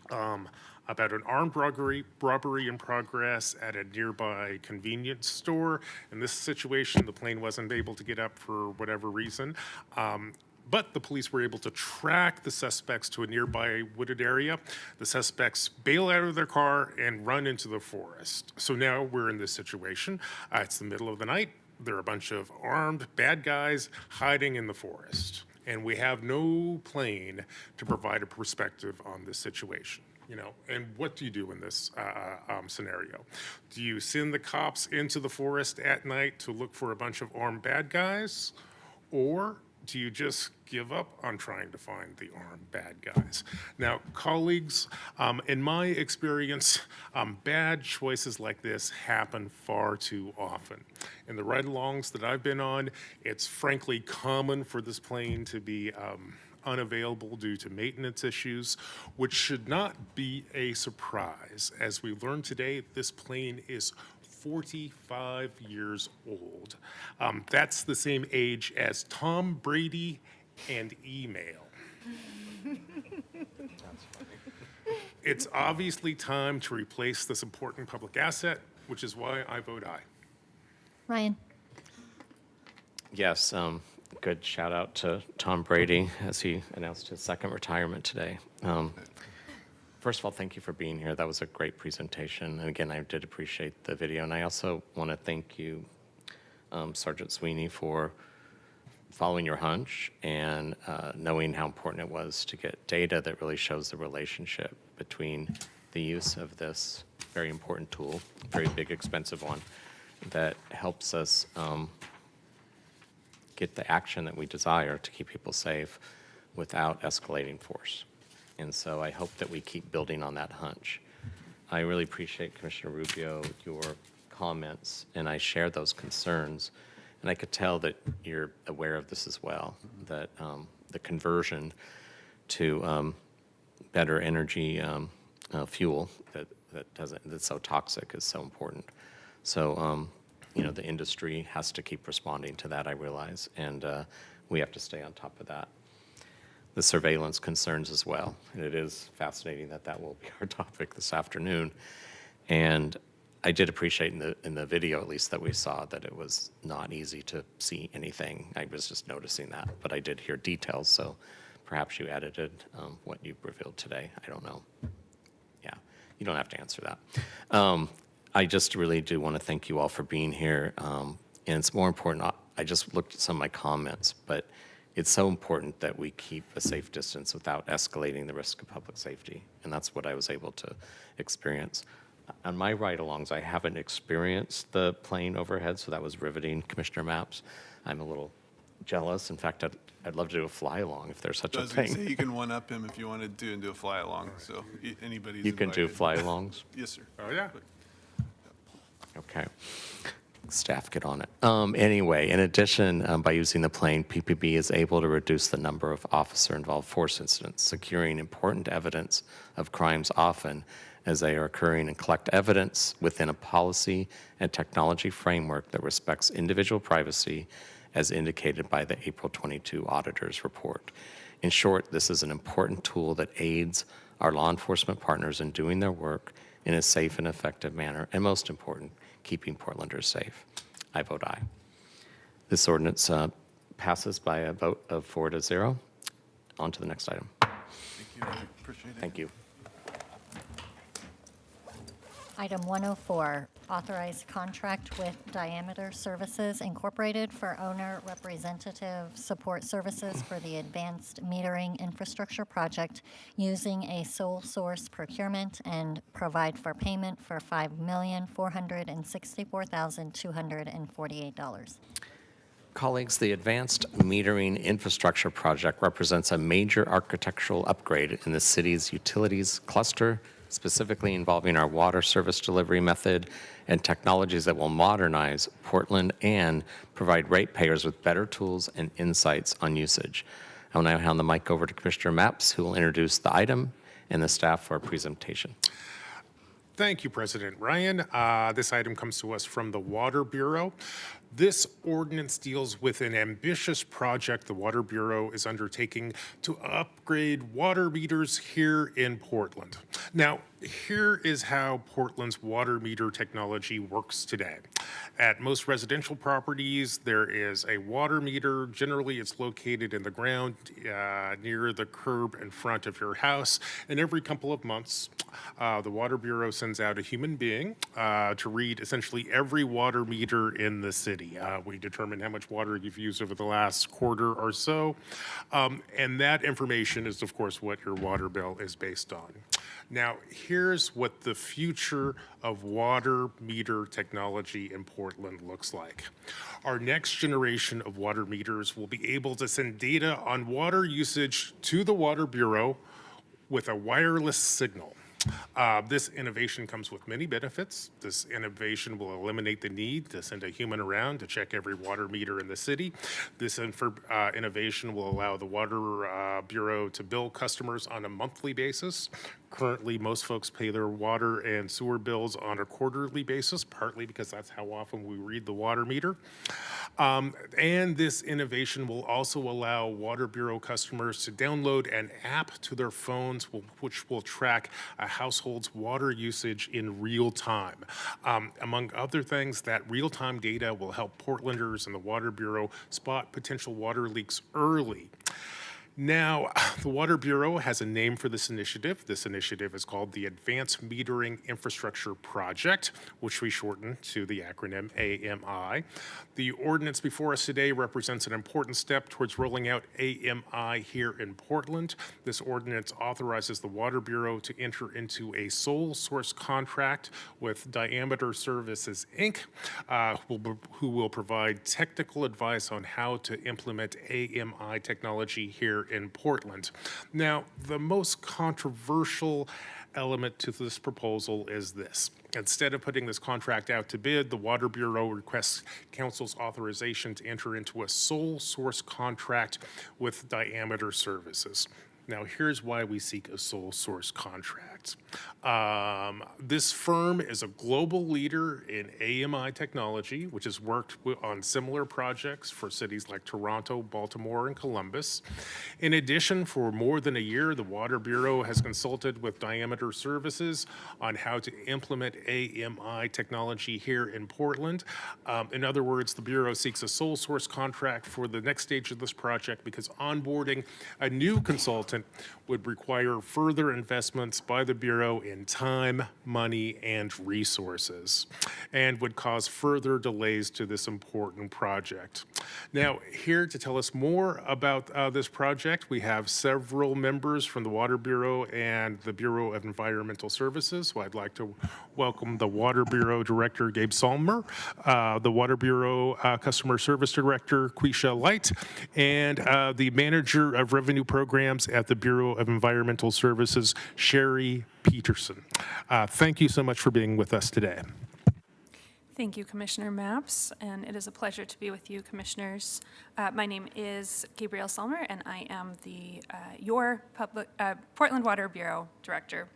about an armed robbery in progress at a nearby convenience store. In this situation, the plane wasn't able to get up for whatever reason. But the police were able to track the suspects to a nearby wooded area. The suspects bail out of their car and run into the forest. So now we're in this situation. It's the middle of the night. There are a bunch of armed bad guys hiding in the forest. And we have no plane to provide a perspective on this situation. And what do you do in this scenario? Do you send the cops into the forest at night to look for a bunch of armed bad guys? Or do you just give up on trying to find the armed bad guys? Now, colleagues, in my experience, bad choices like this happen far too often. In the ride-alongs that I've been on, it's frankly common for this plane to be unavailable due to maintenance issues, which should not be a surprise. As we learned today, this plane is 45 years old. That's the same age as Tom Brady and email. That's funny. It's obviously time to replace this important public asset, which is why I vote aye. Ryan. Yes, good shout out to Tom Brady as he announced his second retirement today. First of all, thank you for being here. That was a great presentation. And again, I did appreciate the video. And I also want to thank you, Sergeant Sweeney, for following your hunch and knowing how important it was to get data that really shows the relationship between the use of this very important tool, very big, expensive one, that helps us get the action that we desire to keep people safe without escalating force. And so I hope that we keep building on that hunch. I really appreciate, Commissioner Rubio, your comments, and I share those concerns. And I could tell that you're aware of this as well, that the conversion to better energy fuel that's so toxic is so important. So, you know, the industry has to keep responding to that, I realize, and we have to stay on top of that. The surveillance concerns as well. And it is fascinating that that will be our topic this afternoon. And I did appreciate in the video, at least, that we saw that it was not easy to see anything. I was just noticing that, but I did hear details, so perhaps you edited what you revealed today. I don't know. Yeah, you don't have to answer that. I just really do want to thank you all for being here. And it's more important, I just looked at some of my comments, but it's so important that we keep a safe distance without escalating the risk of public safety. And that's what I was able to experience. On my ride-alongs, I haven't experienced the plane overhead, so that was riveting, Commissioner Maps. I'm a little jealous. In fact, I'd love to do a fly-along if there's such a thing. So you can one-up him if you wanted to and do a fly-along, so anybody's You can do invited. fly-alongs? Yes, sir. Oh, yeah. Okay. Staff, get on it. Anyway, in addition, by using the plane, PPB is able to reduce the number of officer-involved force incidents, securing important evidence of crimes often as they are occurring, and collect evidence within a policy and technology framework that respects individual privacy as indicated by the April 22 auditor's report. In short, this is an important tool that aids our law enforcement partners in doing their work in a safe and effective manner, and most important, keeping Portlanders safe. I vote aye. This ordinance passes by a vote of 4-0. On to the next item. Thank you. I appreciate it. Thank you. Item 104, authorized contract with Diameter Services Incorporated for owner representative support services for the advanced metering infrastructure project using a sole source procurement and provide for payment for $5,464,248. Colleagues, the advanced metering infrastructure project represents a major architectural upgrade in the city's utilities cluster, specifically involving our water service delivery method and technologies that will modernize Portland and provide ratepayers with better tools and insights on usage. I will now hand the mic over to Commissioner Maps, who will introduce the item and the staff for a presentation. Thank you, President Ryan. This item comes to us from the Water Bureau. This ordinance deals with an ambitious project the Water Bureau is undertaking to upgrade water meters here in Portland. Now, here is how Portland's water meter technology works today. At most residential properties, there is a water meter. Generally, it's located in the ground near the curb in front of your house. And every couple of months, the Water Bureau sends out a human being to read essentially every water meter in the city. We determine how much water you've used over the last quarter or so. And that information is, of course, what your water bill is based on. Now, here's what the future of water meter technology in Portland looks like. Our next generation of water meters will be able to send data on water usage to the Water Bureau with a wireless signal. This innovation comes with many benefits. This innovation will eliminate the need to send a human around to check every water meter in the city. This innovation will allow the Water Bureau to bill customers on a monthly basis. Currently, most folks pay their water and sewer bills on a quarterly basis, partly because that's how often we read the water meter. And this innovation will also allow Water Bureau customers to download an app to their phones, which will track a household's water usage in real time. Among other things, that real-time data will help Portlanders and the Water Bureau spot potential water leaks early. Now, the Water Bureau has a name for this initiative. This initiative is called the Advanced Metering Infrastructure Project, which we shorten to the acronym AMI. The ordinance before us today represents an important step towards rolling out AMI here in Portland. This ordinance authorizes the Water Bureau to enter into a sole source contract with Diameter Services, Inc., who will provide technical advice on how to implement AMI technology here in Portland. Now, the most controversial element to this proposal is this. Instead of putting this contract out to bid, the Water Bureau requests Council's authorization to enter into a sole source contract with Diameter Services. Now, here's why we seek a sole source contract. This firm is a global leader in AMI technology, which has worked on similar projects for cities like Toronto, Baltimore, and Columbus. In addition, for more than a year, the Water Bureau has consulted with Diameter Services on how to implement AMI technology here in Portland. In other words, the Bureau seeks a sole source contract for the next stage of this project because onboarding a new consultant would require further investments by the Bureau in time, money, and resources, and would cause further delays to this important project. Now, here to tell us more about this project, we have several members from the Water Bureau and the Bureau of Environmental Services. So I'd like to welcome the Water Bureau Director, Gabe Salmer, the Water Bureau Customer Service Director, Quisha Light, and the Manager of Revenue Programs at the Bureau of Environmental Services, Sherry Peterson. Thank you so much for being with us today. Thank you, Commissioner Mapps, and it is a pleasure to be with you, Commissioners. My name is Gabrielle Salmer, and I am your Portland Water Bureau Director.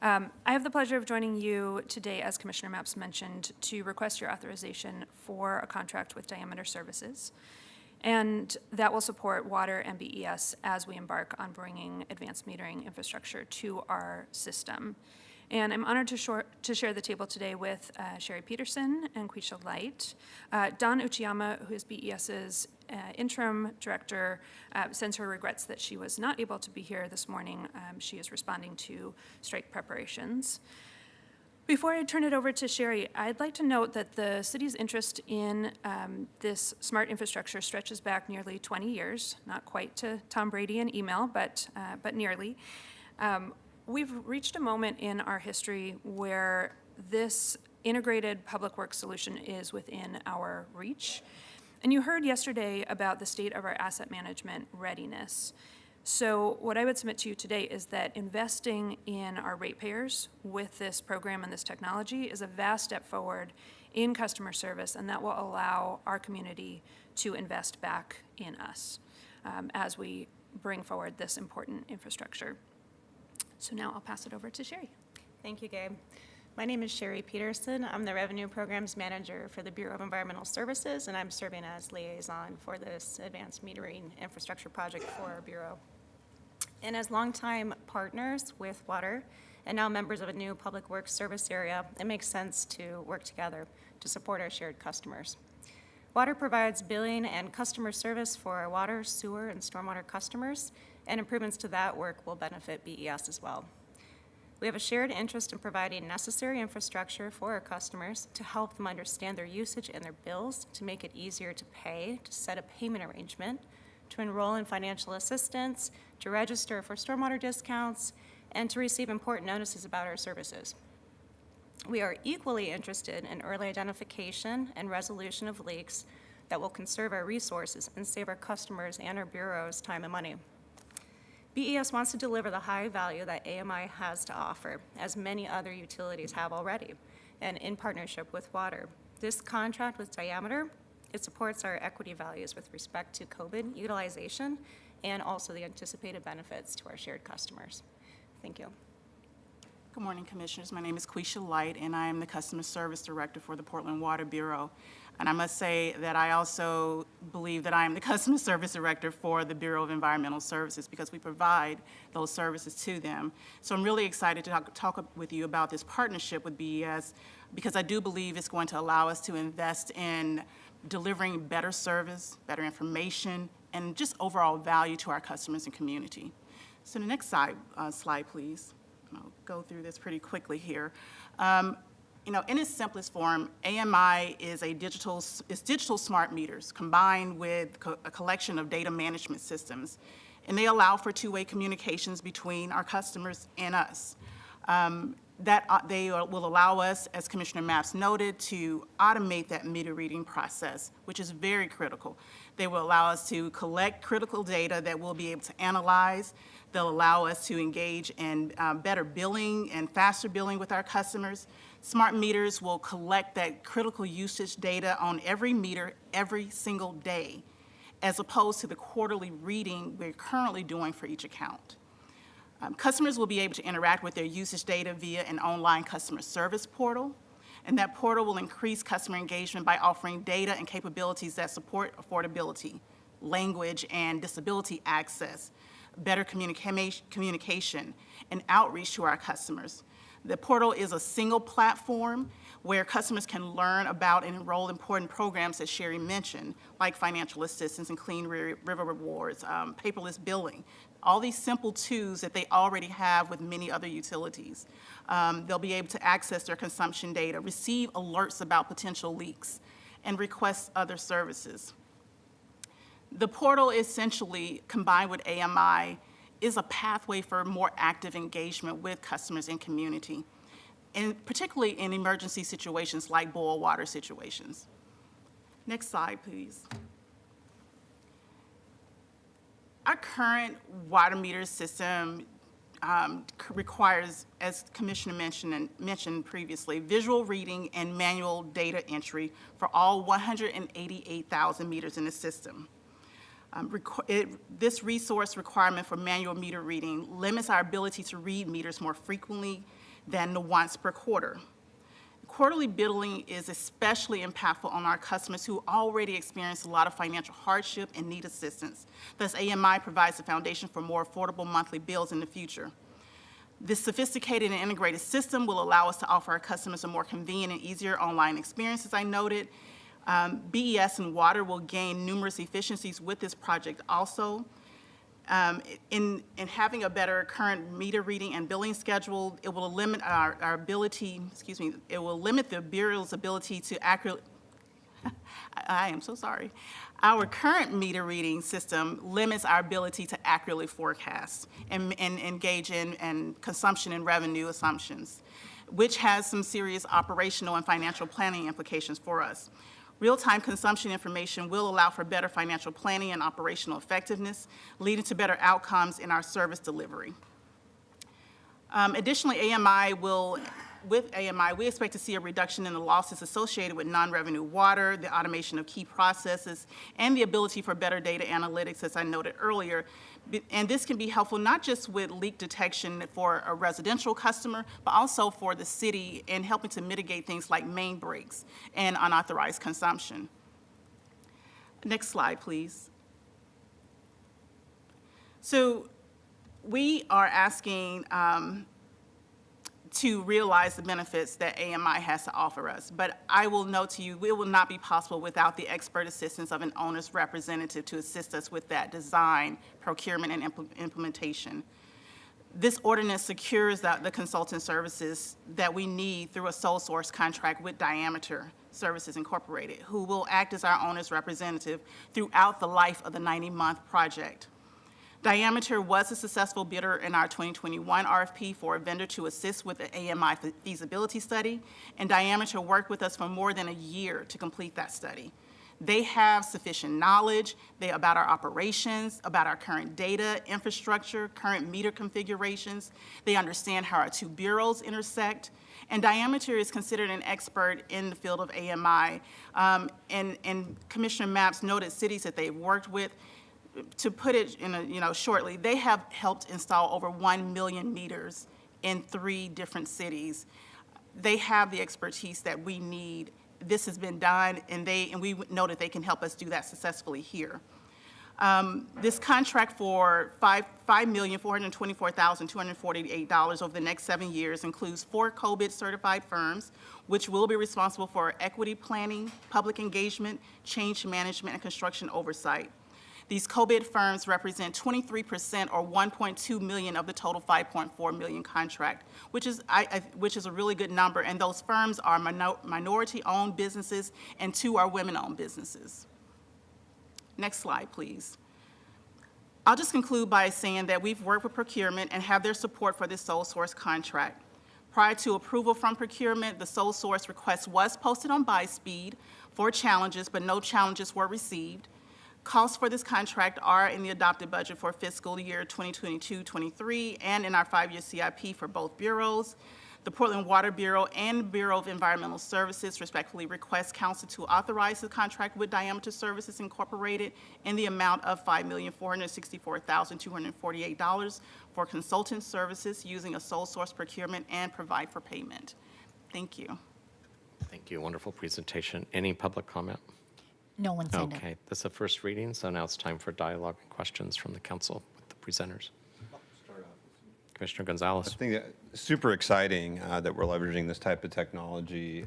I have the pleasure of joining you today, as Commissioner Mapps mentioned, to request your authorization for a contract with Diameter Services. And that will support water and BES as we embark on bringing advanced metering infrastructure to our system. And I'm honored to share the table today with Sherry Peterson and Quisha Light. Dawn Uchiyama, who is BES's interim director, sends her regrets that she was not able to be here this morning. She is responding to strike preparations. Before I turn it over to Sherry, I'd like to note that the city's interest in this smart infrastructure stretches back nearly 20 years, not quite to Tom Brady and email, but nearly. We've reached a moment in our history where this integrated public works solution is within our reach. And you heard yesterday about the state of our asset management readiness. So what I would submit to you today is that investing in our ratepayers with this program and this technology is a vast step forward in customer service, and that will allow our community to invest back in us as we bring forward this important infrastructure. So now I'll pass it over to Sherry. Thank you, Gabe. My name is Sherry Peterson. I'm the Revenue Programs Manager for the Bureau of Environmental Services, and I'm serving as liaison for this advanced metering infrastructure project for our Bureau. And as longtime partners with Water, and now members of a new public works service area, it makes sense to work together to support our shared customers. Water provides billing and customer service for our water, sewer, and stormwater customers, and improvements to that work will benefit BES as well. We have a shared interest in providing necessary infrastructure for our customers to help them understand their usage and their bills, to make it easier to pay, to set a payment arrangement, to enroll in financial assistance, to register for stormwater discounts, and to receive important notices about our services. We are equally interested in early identification and resolution of leaks that will conserve our resources and save our customers and our bureaus time and money. BES wants to deliver the high value that AMI has to offer, as many other utilities have already, and in partnership with Water. This contract with Diameter, it supports our equity values with respect to COVID utilization and also the anticipated benefits to our shared customers. Thank you. Good morning, Commissioners. My name is Quisha Light, and I am the Customer Service Director for the Portland Water Bureau. And I must say that I also believe that I am the Customer Service Director for the Bureau of Environmental Services because we provide those services to them. So I'm really excited to talk with you about this partnership with BES because I do believe it's going to allow us to invest in delivering better service, better information, and just overall value to our customers and community. So the next slide, please. I'll go through this pretty quickly here. In its simplest form, AMI is digital smart meters combined with a collection of data management systems, and they allow for two-way communications between our customers and us. They will allow us, as Commissioner Mapps noted, to automate that meter reading process, which is very critical. They will allow us to collect critical data that we'll be able to analyze. They'll allow us to engage in better billing and faster billing with our customers. Smart meters will collect that critical usage data on every meter every single day, as opposed to the quarterly reading we're currently doing for each account. Customers will be able to interact with their usage data via an online customer service portal, and that portal will increase customer engagement by offering data and capabilities that support affordability, language and disability access, better communication, and outreach to our customers. The portal is a single platform where customers can learn about and enroll in important programs that Sherry mentioned, like financial assistance and Clean River Rewards, paperless billing, all these simple tools that they already have with many other utilities. They'll be able to access their consumption data, receive alerts about potential leaks, and request other services. The portal essentially, combined with AMI, is a pathway for more active engagement with customers and community, and particularly in emergency situations like boil water situations. Next slide, please. Our current water meter system requires, as Commissioner mentioned previously, visual reading and manual data entry for all 188,000 meters in the system. This resource requirement for manual meter reading limits our ability to read meters more frequently than the once per quarter. Quarterly billing is especially impactful on our customers who already experience a lot of financial hardship and need assistance. Thus, AMI provides the foundation for more affordable monthly bills in the future. This sophisticated and integrated system will allow us to offer our customers a more convenient and easier online experience, as I noted. BES and water will gain numerous efficiencies with this project also. In having a better current meter reading and billing schedule, it will limit it will limit the Bureau's ability to accurately, I am so sorry. Our current meter reading system limits our ability to accurately forecast and engage in consumption and revenue assumptions, which has some serious operational and financial planning implications for us. Real-time consumption information will allow for better financial planning and operational effectiveness, leading to better outcomes in our service delivery. Additionally, with AMI, we expect to see a reduction in the losses associated with non-revenue water, the automation of key processes, and the ability for better data analytics, as I noted earlier. And this can be helpful not just with leak detection for a residential customer, but also for the city in helping to mitigate things like main breaks and unauthorized consumption. Next slide, please. So we are asking to realize the benefits that AMI has to offer us. But I will note to you, it will not be possible without the expert assistance of an owner's representative to assist us with that design, procurement, and implementation. This ordinance secures the consultant services that we need through a sole source contract with Diameter Services Incorporated, who will act as our owner's representative throughout the life of the 90-month project. Diameter was a successful bidder in our 2021 RFP for a vendor to assist with the AMI feasibility study, and Diameter worked with us for more than a year to complete that study. They have sufficient knowledge about our operations, about our current data, infrastructure, current meter configurations. They understand how our two bureaus intersect, and Diameter is considered an expert in the field of AMI. And Commissioner Mapps noted cities that they've worked with. To put it in shortly, they have helped install over 1 million meters in 3 different cities. They have the expertise that we need. This has been done, and we know that they can help us do that successfully here. This contract for $5,424,248 over the next 7 years includes 4 COBIT certified firms, which will be responsible for equity planning, public engagement, change management, and construction oversight. These COBIT firms represent 23% or 1.2 million of the total 5.4 million contract, which is a really good number. And those firms are minority-owned businesses, and 2 are women-owned businesses. Next slide, please. I'll just conclude by saying that we've worked with procurement and have their support for this sole source contract. Prior to approval from procurement, the sole source request was posted on BuySpeed for challenges, but no challenges were received. Costs for this contract are in the adopted budget for fiscal year 2022-23 and in our 5-year CIP for both bureaus. The Portland Water Bureau and Bureau of Environmental Services respectfully request council to authorize the contract with Diameter Services Incorporated in the amount of $5,464,248 for consultant services using a sole source procurement and provide for payment. Thank you. Thank you. Wonderful presentation. Any public comment? No one signed up. Okay, this is a first reading, so now it's time for dialogue and questions from the council with the presenters. Commissioner Gonzalez. I think that super exciting that we're leveraging this type of technology.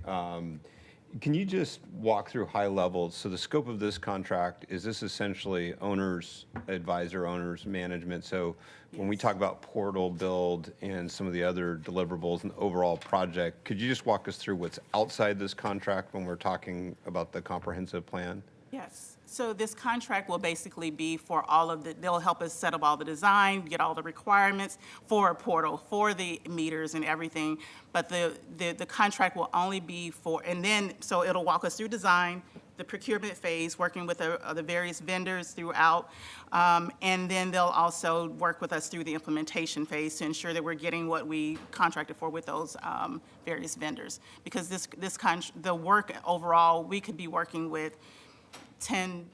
Can you just walk through high levels? So the scope of this contract, is this essentially owners, advisor owners, management? So when we talk about portal build and some of the other deliverables and the overall project, could you just walk us through what's outside this contract when we're talking about the comprehensive plan? Yes. So this contract will basically be for all of the, they'll help us set up all the design, get all the requirements for a portal, for the meters and everything. But the contract will only be for, and then, so it'll walk us through design, the procurement phase, working with the various vendors throughout. And then they'll also work with us through the implementation phase to ensure that we're getting what we contracted for with those various vendors. Because the work overall, we could be working with 10,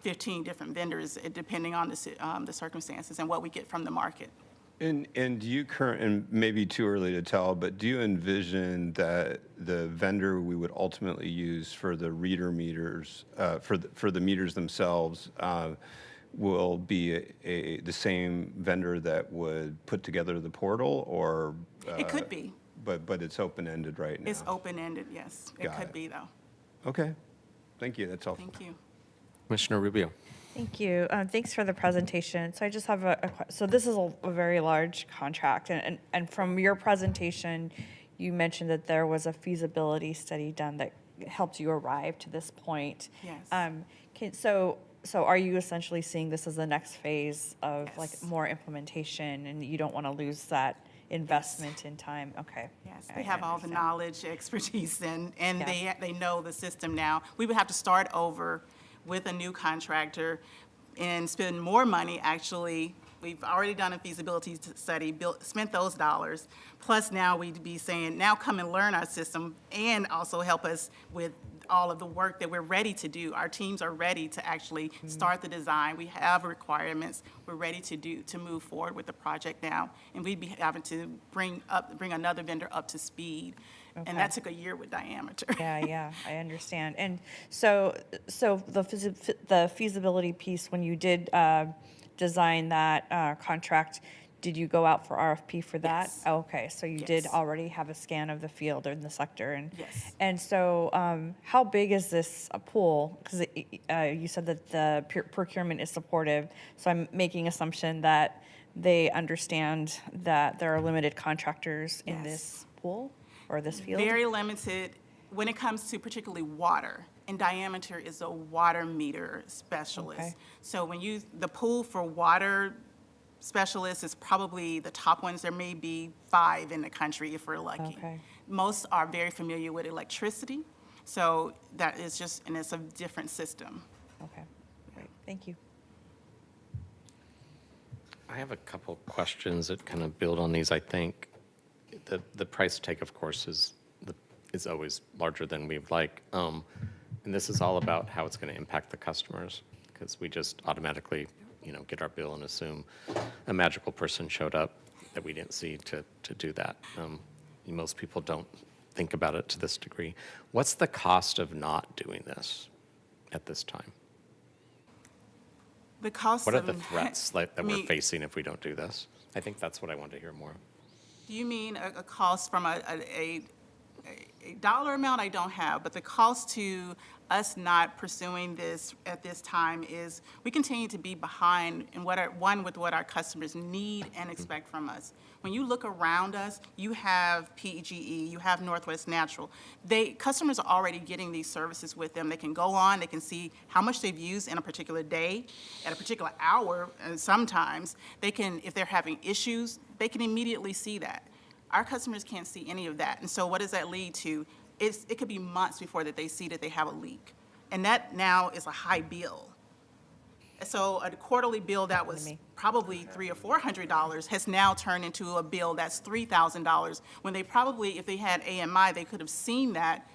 15 different vendors, depending on the circumstances and what we get from the market. And do you and maybe too early to tell, but do you envision that the vendor we would ultimately use for the reader meters, for the meters themselves, will be the same vendor that would put together the portal, or? It could be. But it's open-ended right now? It's open-ended, yes. It could be, though. Okay. Thank you. That's all. Thank you. Commissioner Rubio. Thank you. Thanks for the presentation. So I just have so this is a very large contract, and from your presentation, you mentioned that there was a feasibility study done that helped you arrive to this point. Yes. So are you essentially seeing this as the next phase of like more implementation, and you don't want to lose that investment in time? Okay. Yes, they have all the knowledge, expertise, and they know the system now. We would have to start over with a new contractor and spend more money. Actually, we've already done a feasibility study, spent those dollars, plus now we'd be saying, now come and learn our system and also help us with all of the work that we're ready to do. Our teams are ready to actually start the design. We have requirements. We're ready to move forward with the project now, and we'd be having to bring another vendor up to speed. Okay. And that took a year with Diameter. Yeah, I understand. And so the feasibility piece, when you did design that contract, did you go out for RFP for that? Yes. Oh, okay, so you did already have a scan of the field or in the sector, and yes. And so, how big is this pool? Because you said that the procurement is supportive, so I'm making assumption that they understand that there are limited contractors in this pool or this field. Very limited when it comes to particularly water. And Diameter is a water meter specialist. Okay. So when the pool for water specialists is probably the top ones. There may be 5 in the country if we're lucky. Okay. Most are very familiar with electricity. So that is just, and it's a different system. Okay, great, thank you. I have a couple questions that kind of build on these. I think the price tag, of course, is always larger than we'd like. And this is all about how it's going to impact the customers, because we just automatically, get our bill and assume a magical person showed up that we didn't see to do that. Most people don't think about it to this degree. What's the cost of not doing this at this time? The cost What are of the threats that we're mean, facing if we don't do this? I think that's what I want to hear more. do you mean a cost from a dollar amount I don't have, but the cost to us not pursuing this at this time is we continue to be behind in with what our customers need and expect from us. When you look around us, you have PGE, you have Northwest Natural. Customers are already getting these services with them. They can go on, they can see how much they've used in a particular day, at a particular hour, and sometimes they can, if they're having issues, they can immediately see that. Our customers can't see any of that. And so what does that lead to? It could be months before that they see that they have a leak. And that now is a high bill. So a quarterly bill that was probably $300 or $400 has now turned into a bill that's $3,000, when they probably, if they had AMI, they could have seen that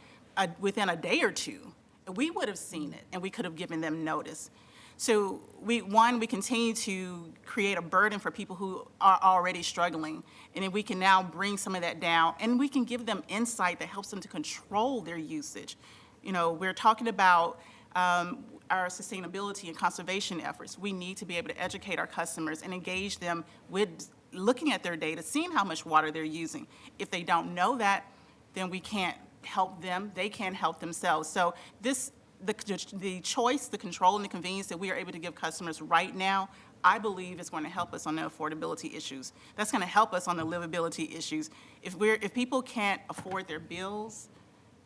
within a day or two. We would have seen it, and we could have given them notice. So we continue to create a burden for people who are already struggling, and then we can now bring some of that down, and we can give them insight that helps them to control their usage. You know, we're talking about our sustainability and conservation efforts. We need to be able to educate our customers and engage them with looking at their data, seeing how much water they're using. If they don't know that, then we can't help them. They can't help themselves. So the choice, the control, and the convenience that we are able to give customers right now, I believe is going to help us on the affordability issues. That's going to help us on the livability issues. If people can't afford their bills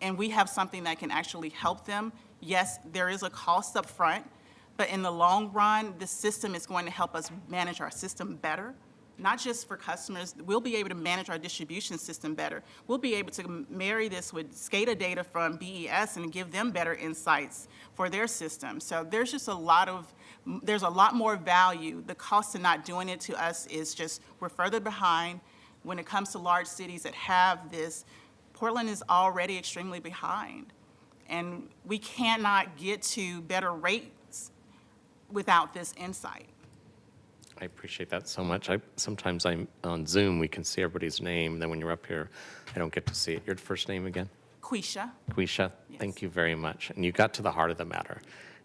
and we have something that can actually help them, yes, there is a cost up front, but in the long run, the system is going to help us manage our system better. Not just for customers, we'll be able to manage our distribution system better. We'll be able to marry this with SCADA data from BES and give them better insights for their system. So there's just a lot more value. The cost of not doing it to us is just, we're further behind. When it comes to large cities that have this, Portland is already extremely behind. And we cannot get to better rates without this insight. I appreciate that so much. Sometimes I'm on Zoom, we can see everybody's name. Then when you're up here, I don't get to see it. Your first name again? Quisha. Quisha, thank you very much. And you got to the heart of the matter.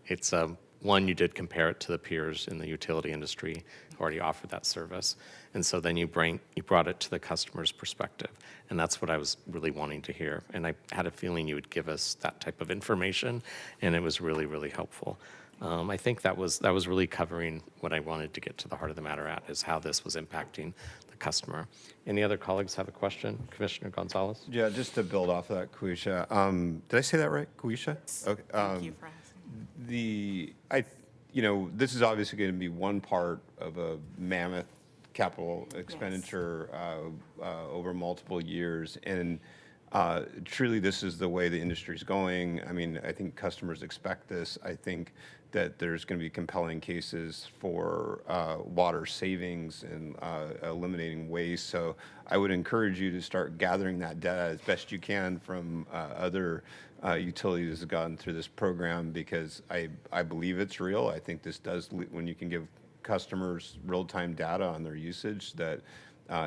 It's one, you did compare it to the peers in the utility industry who already offered that service. And so then you brought it to the customer's perspective. And that's what I was really wanting to hear. And I had a feeling you would give us that type of information, and it was really, really helpful. I think that was really covering what I wanted to get to the heart of the matter at, is how this was impacting the customer. Any other colleagues have a question? Commissioner Gonzalez? Yeah, just to build off of that, Quisha. Did I say that right, Quisha? Okay. Thank you for asking. This is obviously going to be one part of a mammoth capital expenditure over multiple years, and truly this is the way the industry is going. I mean, I think customers expect this. I think that there's going to be compelling cases for water savings and eliminating waste. So I would encourage you to start gathering that data as best you can from other utilities that have gone through this program, because I believe it's real. I think this does, when you can give customers real-time data on their usage, that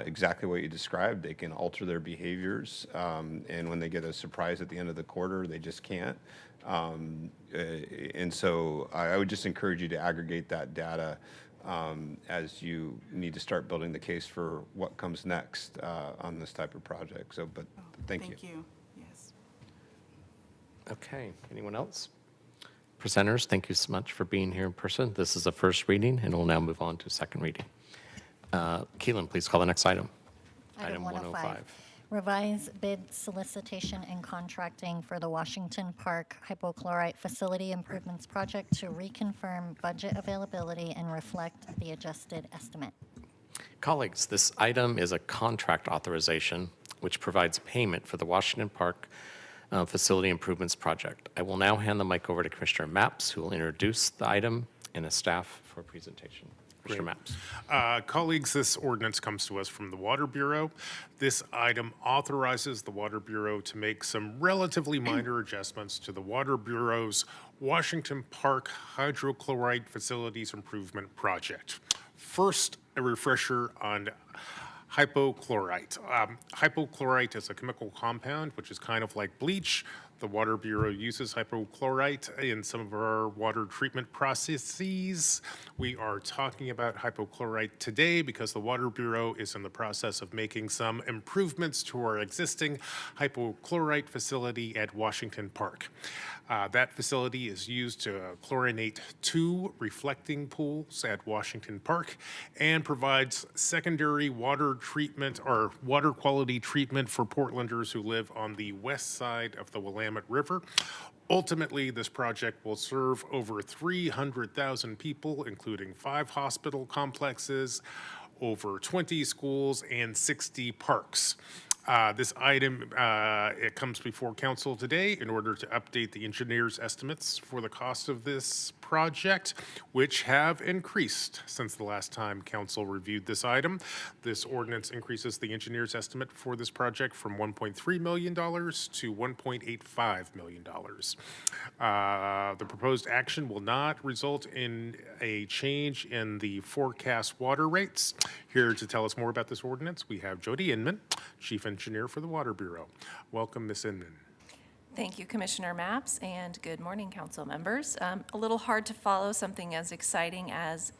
exactly what you described, they can alter their behaviors, and when they get a surprise at the end of the quarter, they just can't. And so I would just encourage you to aggregate that data as you need to start building the case for what comes next on this type of project. So, but thank you. Thank you. Yes. Okay, anyone else? Presenters, thank you so much for being here in person. This is the first reading, and we'll now move on to second reading. Keelan, please call the next item. Item 105. Revise bid solicitation and contracting for the Washington Park Hypochlorite Facility Improvements Project to reconfirm budget availability and reflect the adjusted estimate. Colleagues, this item is a contract authorization which provides payment for the Washington Park Facility Improvements Project. I will now hand the mic over to Commissioner Mapps, who will introduce the item, and a staff for a presentation. Commissioner Mapps. Colleagues, this ordinance comes to us from the Water Bureau. This item authorizes the Water Bureau to make some relatively minor adjustments to the Water Bureau's Washington Park Hydrochlorite Facilities Improvement Project. First, a refresher on hypochlorite. Hypochlorite is a chemical compound which is kind of like bleach The Water Bureau uses hypochlorite in some of our water treatment processes. We are talking about hypochlorite today because the Water Bureau is in the process of making some improvements to our existing hypochlorite facility at Washington Park. That facility is used to chlorinate 2 reflecting pools at Washington Park and provides secondary water treatment or water quality treatment for Portlanders who live on the west side of the Willamette River. Ultimately, this project will serve over 300,000 people, including 5 hospital complexes, over 20 schools, and 60 parks. This item, it comes before council today in order to update the engineer's estimates for the cost of this project, which have increased since the last time council reviewed this item. This ordinance increases the engineer's estimate for this project from $1.3 million to $1.85 million. The proposed action will not result in a change in the forecast water rates. Here to tell us more about this ordinance, we have Jody Inman, Chief Engineer for the Water Bureau. Welcome, Ms. Inman. Thank you, Commissioner Mapps, and good morning, council members. A little hard to follow something as exciting as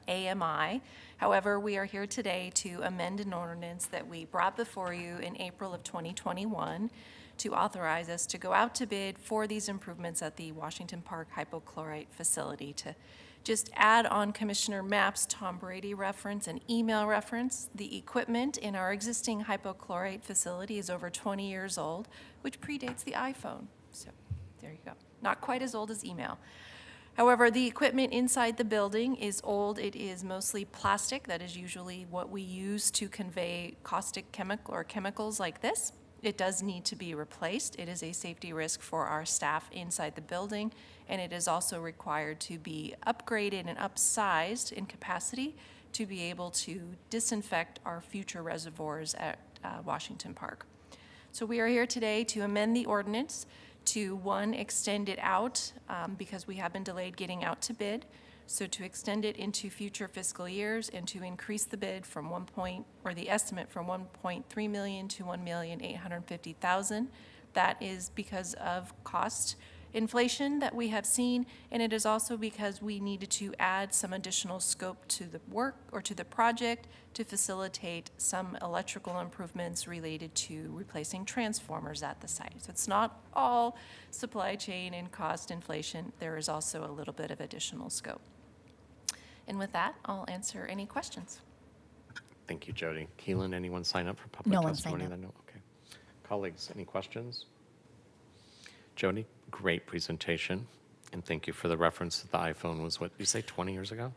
AMI. However, we are here today to amend an ordinance that we brought before you in April of 2021 to authorize us to go out to bid for these improvements at the Washington Park hypochlorite facility. To just add on Commissioner Mapp's Tom Brady reference and email reference, the equipment in our existing hypochlorite facility is over 20 years old, which predates the iPhone. So there you go. Not quite as old as email. However, the equipment inside the building is old. It is mostly plastic. That is usually what we use to convey caustic chemicals like this. It does need to be replaced. It is a safety risk for our staff inside the building, and it is also required to be upgraded and upsized in capacity to be able to disinfect our future reservoirs at Washington Park. So we are here today to amend the ordinance to, one, extend it out because we have been delayed getting out to bid. So to extend it into future fiscal years and to increase the bid from the estimate from 1.3 million to 1,850,000. That is because of cost inflation that we have seen, and it is also because we needed to add some additional scope to the work or to the project to facilitate some electrical improvements related to replacing transformers at the site. So it's not all supply chain and cost inflation. There is also a little bit of additional scope. And with that, I'll answer any questions. Thank you, Jody. Keelan, anyone sign up for public No one testimony? signed up. No? Okay. Colleagues, any questions? Jody, great presentation. And thank you for the reference that the iPhone was, what did you say, 20 years ago?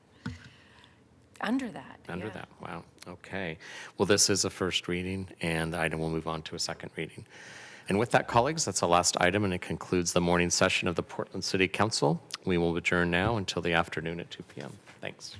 Under that. Under yeah. that, wow. Okay. Well, this is a first reading, and the item will move on to a second reading. And with that, colleagues, that's the last item, and it concludes the morning session of the Portland City Council. We will adjourn now until the afternoon at 2 p.m. Thanks.